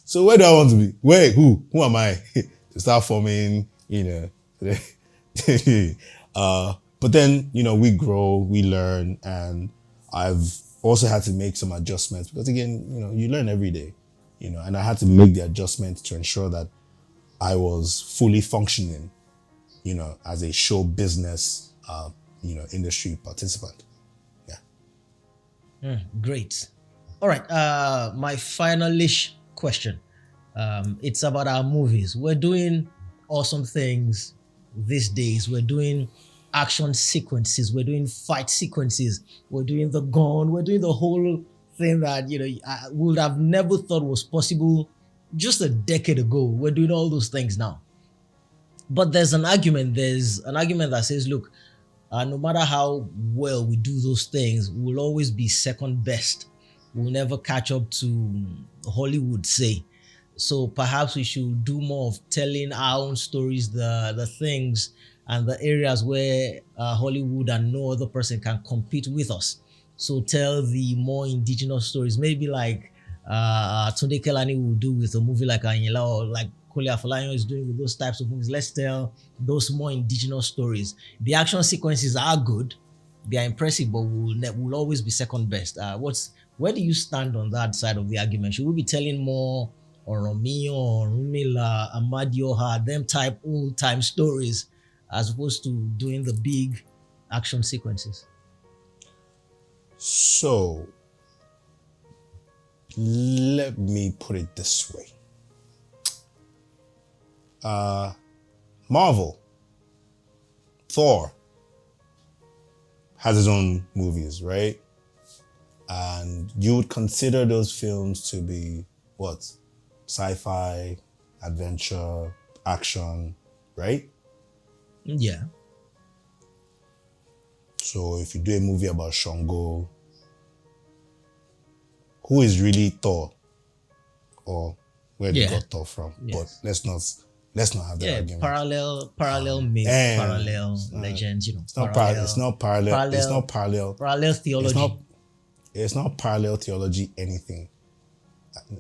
So where do I want to be? Where? Who am I? To start forming, but then, we grow, we learn, and I've also had to make some adjustments because again, you learn every day, and I had to make the adjustments to ensure that I was fully functioning, as a show business, industry participant. Yeah. Great. All right. My final-ish question. It's about our movies. We're doing awesome things these days. We're doing action sequences. We're doing fight sequences. We're doing the gun. We're doing the whole thing that, I would have never thought was possible just a decade ago. We're doing all those things now. But there's an argument. There's an argument that says, look, no matter how well we do those things, we'll always be second best. We'll never catch up to Hollywood, say. So perhaps we should do more of telling our own stories, the things and the areas where Hollywood and no other person can compete with us. So tell the more indigenous stories, maybe like Tunde Kelani will do with a movie like Anyela, or like Kole Afolayan is doing with those types of movies. Let's tell those more indigenous stories. The action sequences are good, they are impressive, but we'll always be second best. Where do you stand on that side of the argument? Should we be telling more Oromiyo, Orunmila, Amadioha, them type old time stories, as opposed to doing the big action sequences. So, let me put it this way. Marvel, Thor, has his own movies, right? And you would consider those films to be what? Sci-fi, adventure, action, right? Yeah. So if you do a movie about Shango, who is really Thor? Or where they got Thor from? Yes. But let's not have that argument. Parallel myth, parallel legends, It's not parallel. Parallel theology. It's not parallel theology anything.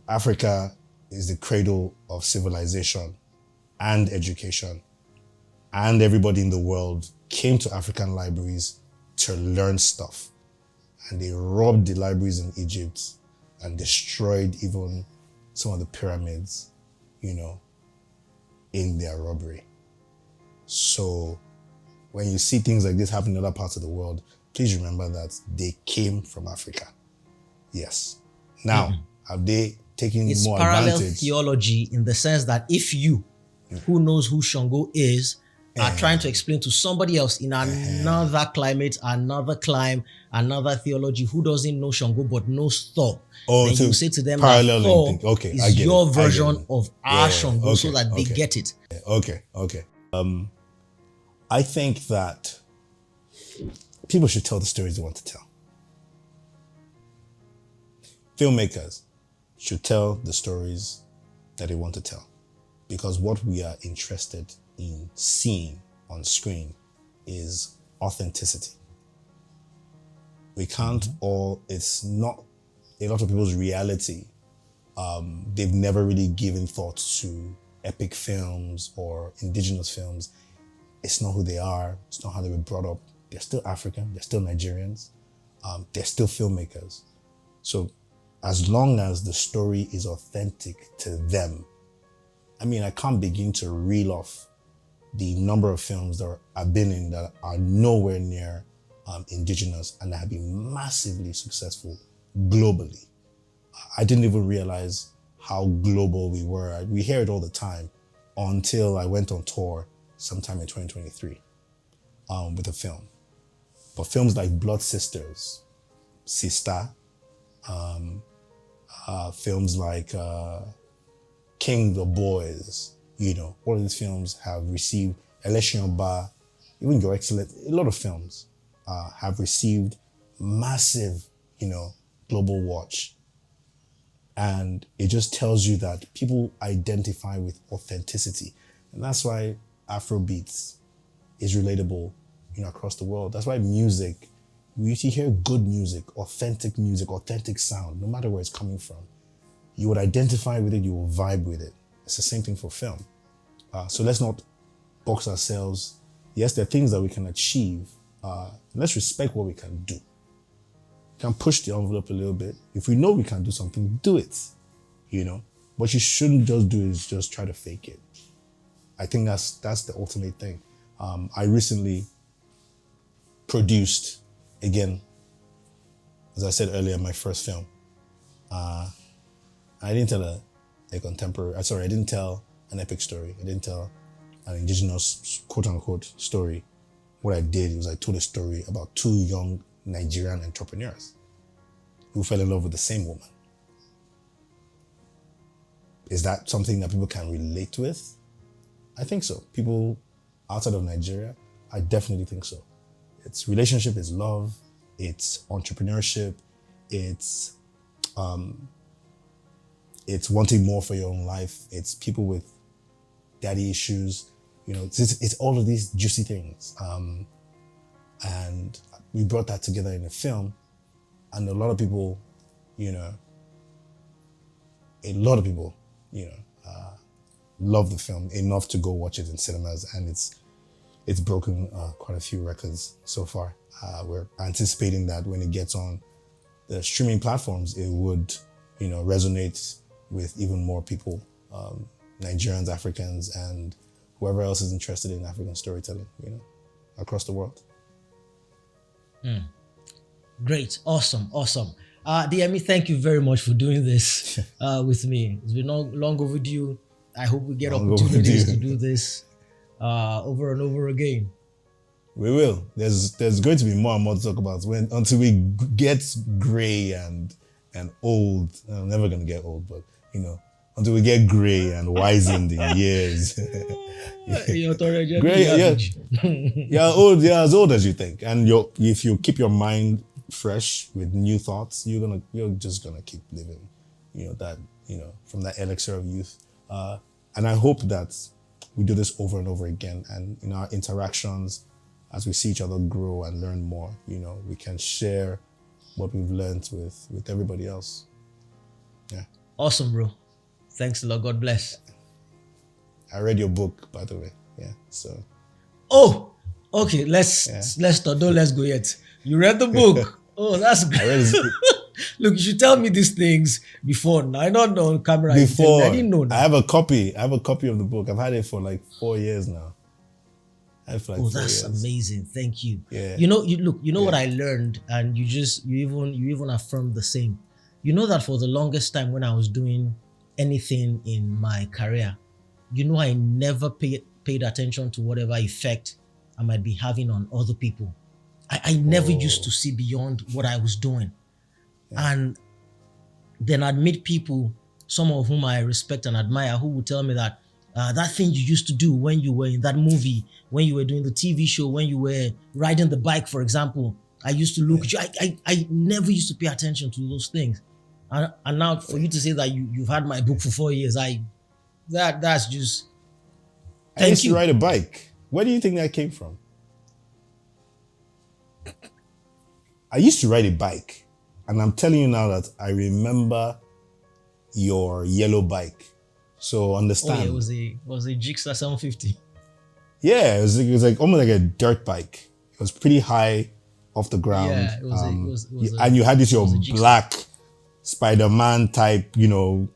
Africa is the cradle of civilization and education. And everybody in the world came to African libraries to learn stuff. And they robbed the libraries in Egypt and destroyed even some of the pyramids, in their robbery. So when you see things like this happen in other parts of the world, please remember that they came from Africa. Yes. Now, have they taken It's more parallel advantage? theology in the sense that if you, who knows who Shango is, are trying to explain to somebody else in another climate, another clime, another theology who doesn't know Shango but knows Thor, then you say to them that Thor is your version of our Shango so that they get it. Okay. I think that people should tell the stories they want to tell. Filmmakers should tell the stories that they want to tell, because what we are interested in seeing on screen is authenticity. We can't it's not a lot of people's reality. They've never really given thought to epic films or indigenous films. It's not who they are. It's not how they were brought up. They're still African. They're still Nigerians. They're still filmmakers. So as long as the story is authentic to them, I can't begin to reel off the number of films that I've been in that are nowhere near indigenous and that have been massively successful globally. I didn't even realize how global we were. We hear it all the time until I went on tour sometime in 2023 with a film. But films like Blood Sisters, Sister, films like King the Boys, all of these films have received Election Bar, even Your Excellence, a lot of films have received massive, global watch. And it just tells you that people identify with authenticity. And that's why Afrobeats is relatable, across the world. That's why music, you hear good music, authentic sound, no matter where it's coming from. You would identify with it, you will vibe with it. It's the same thing for film. So let's not box ourselves. Yes, there are things that we can achieve. Let's respect what we can do. We can push the envelope a little bit. If we know we can do something, do it. What you shouldn't just do is just try to fake it. I think that's the ultimate thing. I recently produced, again, as I said earlier, my first film. I didn't tell I didn't tell an epic story. I didn't tell an indigenous, quote unquote, story. What I did was I told a story about two young Nigerian entrepreneurs who fell in love with the same woman. Is that something that people can relate with? I think so. People outside of Nigeria, I definitely think so. It's relationship, it's love, it's entrepreneurship, it's wanting more for your own life. It's people with daddy issues. It's all of these juicy things. And we brought that together in a film. And a lot of people, love the film enough to go watch it in cinemas. And it's broken quite a few records so far. We're anticipating that when it gets on the streaming platforms, it would, resonate with even more people, Nigerians, Africans, and whoever else is interested in African storytelling, across the world. Great. Awesome. Deyemi, thank you very much for doing this with me. It's been long overdue. I hope we get opportunities to do this over and over again. We will. There's going to be more and more to talk about until we get gray and old. I'm never going to get old, but until we get gray and wizened in years. Gray, old. Yeah, as old as you think. And if you keep your mind fresh with new thoughts, you're just gonna keep living, from that elixir of youth. And I hope that we do this over and over again, and in our interactions, as we see each other grow and learn more, we can share what we've learned with everybody else. Yeah. Awesome, bro. Thanks a lot. God bless. I read your book, by the way. Yeah. So. Oh, okay. Let's start. Don't let's go yet. You read the book. Oh, that's good. I read his book. Look, you should tell me these things before. Now, I don't know on camera. Before. I didn't know that. I have a copy of the book. I've had it for like 4 years now. That's amazing. Thank you. Yeah. What I learned, and you even affirmed the same. You know that for the longest time when I was doing anything in my career, I never paid attention to whatever effect I might be having on other people. I never used to see beyond what I was doing. Yeah. And then I'd meet people, some of whom I respect and admire, who would tell me that that thing you used to do when you were in that movie, when you were doing the TV show, when you were riding the bike, for example, I used to look at you. I never used to pay attention to those things. And now for you to say that you've had my book for 4 years, that's just... I used to ride a bike. Where do you think that came from? I used to ride a bike. And I'm telling you now that I remember your yellow bike. So understand. Oh, yeah, it was a Gixxer 750. Yeah, it was like almost like a dirt bike. It was pretty high off the ground. Yeah, it was and you had your black Spider-Man type,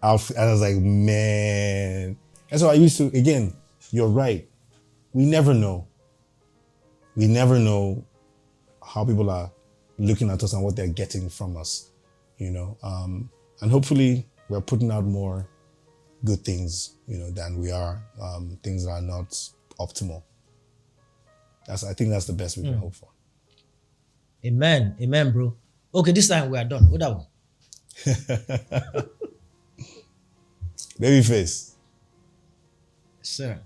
outfit. And I was like, man. That's what I used to, again, you're right. We never know. We never know how people are looking at us and what they're getting from us, and hopefully we're putting out more good things, than we are, things that are not optimal. I think that's the best we can hope for. Amen, bro. Okay, this time we are done. What that one? Babyface. Sir.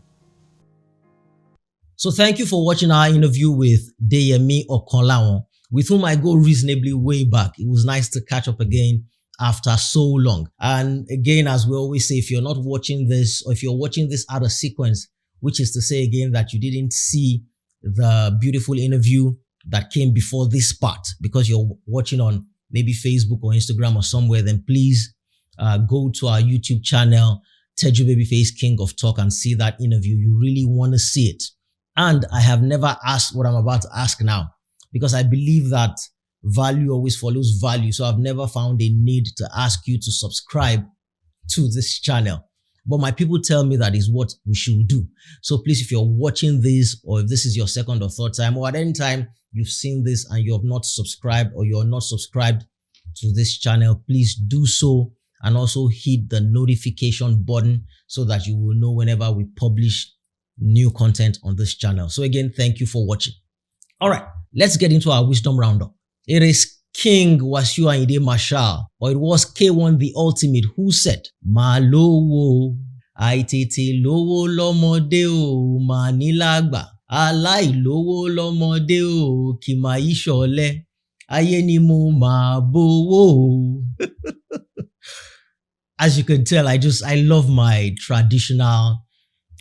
So thank you for watching our interview with Deyemi Okanlawon, with whom I go reasonably way back. It was nice to catch up again after so long. And again, as we always say, if you're not watching this, or if you're watching this out of sequence, which is to say again that you didn't see the beautiful interview that came before this part, because you're watching on maybe Facebook or Instagram or somewhere, then please go to our YouTube channel, Teju Babyface King of Talk, and see that interview. You really want to see it. And I have never asked what I'm about to ask now, because I believe that value always follows value. So I've never found a need to ask you to subscribe to this channel. But my people tell me that is what we should do. So please, if you're watching this, or if this is your second or third time, or at any time you've seen this and you have not subscribed, or you're not subscribed to this channel, please do so. And also hit the notification button so that you will know whenever we publish new content on this channel. So again, thank you for watching. All right, let's get into our wisdom roundup. It is King Wasiu Ayinde Marshal, or it was K1 the Ultimate, who said, "Ma lowo, aitete lowo lomode o, ma nilagba, alailowo lomode o, ki ma ishole, aye ni mo ma bowo." As you can tell, I love my traditional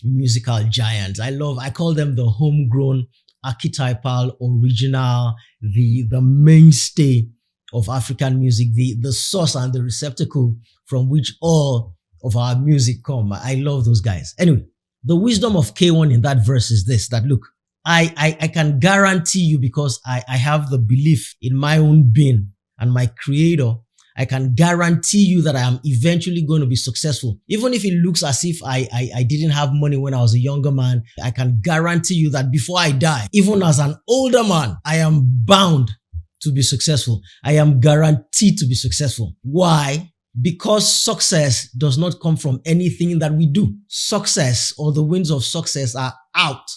musical giants. I call them the homegrown, archetypal, original, the mainstay of African music, the source and the receptacle from which all of our music come. I love those guys. Anyway, the wisdom of K1 in that verse is this, that look, I can guarantee you, because I have the belief in my own being and my creator, I can guarantee you that I am eventually going to be successful. Even if it looks as if I didn't have money when I was a younger man, I can guarantee you that before I die, even as an older man, I am bound to be successful. I am guaranteed to be successful. Why? Because success does not come from anything that we do. Success or the winds of success are out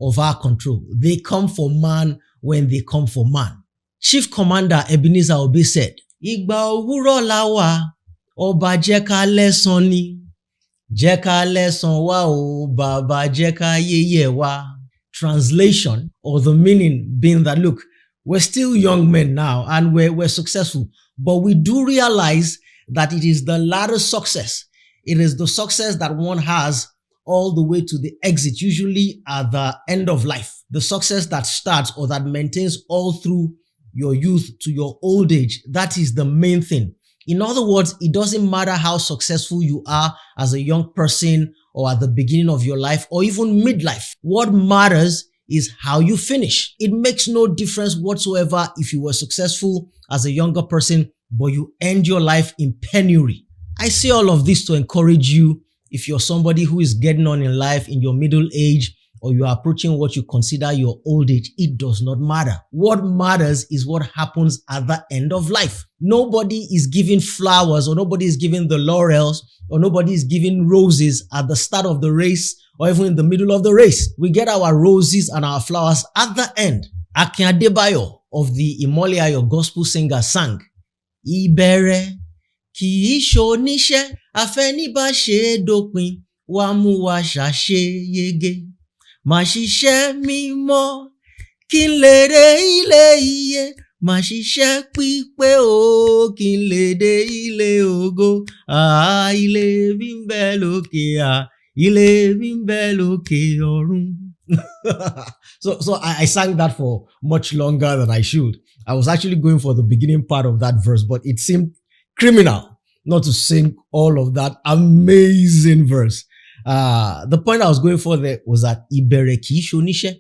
of our control. They come for man when they come for man. Chief Commander Ebenezer Obey said, Ìgbà òwúrọ̀ la wà, ọba jẹ́ ká lẹ́san ni. Jẹ́ ká lẹ́san wa o, bàbá jẹ́ ká yéyé wa. Translation, or the meaning being that, look, we're still young men now and we're successful, but we do realize that it is the latter success. It is the success that one has all the way to the exit, usually at the end of life. The success that starts or that maintains all through your youth to your old age. That is the main thing. In other words, it doesn't matter how successful you are as a young person or at the beginning of your life or even midlife. What matters is how you finish. It makes no difference whatsoever if you were successful as a younger person, but you end your life in penury. I say all of this to encourage you. If you're somebody who is getting on in life in your middle age, or you are approaching what you consider your old age, it does not matter. What matters is what happens at the end of life. Nobody is giving flowers, or nobody is giving the laurels, or nobody is giving roses at the start of the race, or even in the middle of the race. We get our roses and our flowers at the end. Akin Adebayo of the Imole gospel singer sang, Ìbẹ̀rẹ̀ kì í ṣoníṣẹ́, àfẹnibàṣe dópin, wá mú wa ṣàṣeyege. Má ṣiṣẹ́ mímọ́, kí n lè dé ilé iye. Má ṣiṣẹ́ pípé o, kí n lè dé ilé ògo. Ilé mi ń bẹ lókè, ilé mi ń bẹ lókè ọ̀run. So I sang that for much longer than I should. I was actually going for the beginning part of that verse, but it seemed criminal not to sing all of that amazing verse. The point I was going for there was that Ìbẹ̀rẹ̀ kì í ṣoníṣẹ́,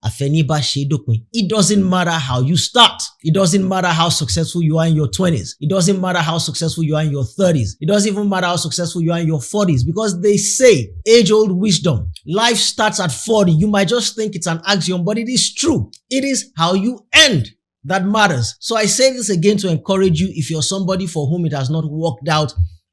àfẹnibàṣe dópin. It doesn't matter how you start. It doesn't matter how successful you are in your 20s. It doesn't matter how successful you are in your 30s. It doesn't even matter how successful you are in your 40s, because they say, age-old wisdom, life starts at 40. You might just think it's an axiom, but it is true. It is how you end that matters. So I say this again to encourage you. If you're somebody for whom it has not worked out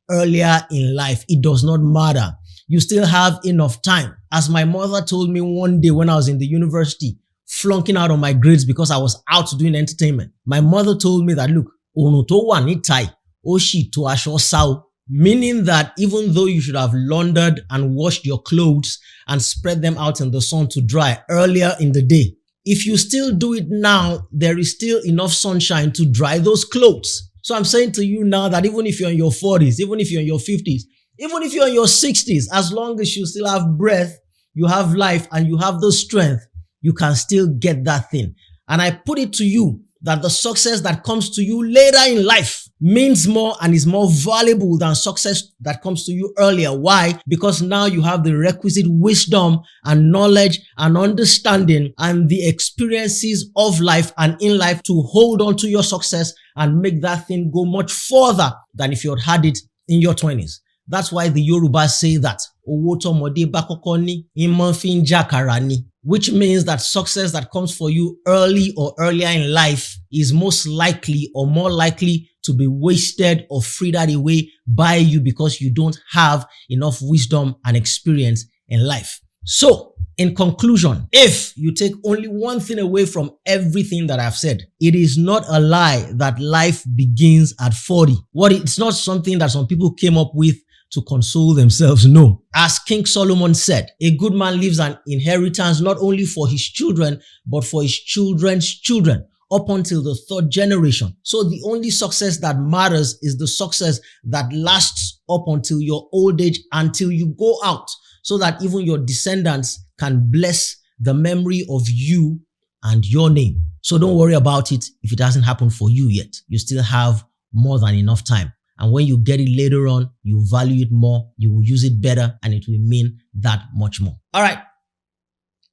earlier in life, it does not matter. You still have enough time. As my mother told me one day when I was in the university, flunking out on my grades because I was out doing entertainment. My mother told me that, look, Ohun tó wà níta, ó ṣì tó aṣọ sá o. Meaning that even though you should have laundered and washed your clothes and spread them out in the sun to dry earlier in the day, if you still do it now, there is still enough sunshine to dry those clothes. So I'm saying to you now that even if you're in your 40s, even if you're in your 50s, even if you're in your 60s, as long as you still have breath, you have life, and you have the strength, you can still get that thing. And I put it to you that the success that comes to you later in life means more and is more valuable than success that comes to you earlier. Why? Because now you have the requisite wisdom and knowledge and understanding and the experiences of life and in life to hold on to your success and make that thing go much further than if you had had it in your 20s. That's why the Yoruba say that Owó tọ́mọdé bá kọ́kọ́ ní, ìmọ̀ fi ń jàkàrà ni, which means that success that comes for you early or earlier in life is most likely or more likely to be wasted or fried away by you because you don't have enough wisdom and experience in life. So, in conclusion, if you take only one thing away from everything that I've said, it is not a lie that life begins at 40. It's not something that some people came up with to console themselves. No. As King Solomon said, a good man leaves an inheritance not only for his children, but for his children's children, up until the third generation. So the only success that matters is the success that lasts up until your old age, until you go out, so that even your descendants can bless the memory of you and your name. So don't worry about it if it hasn't happened for you yet. You still have more than enough time. And when you get it later on, you value it more, you will use it better, and it will mean that much more. All right.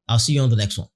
I'll see you on the next one.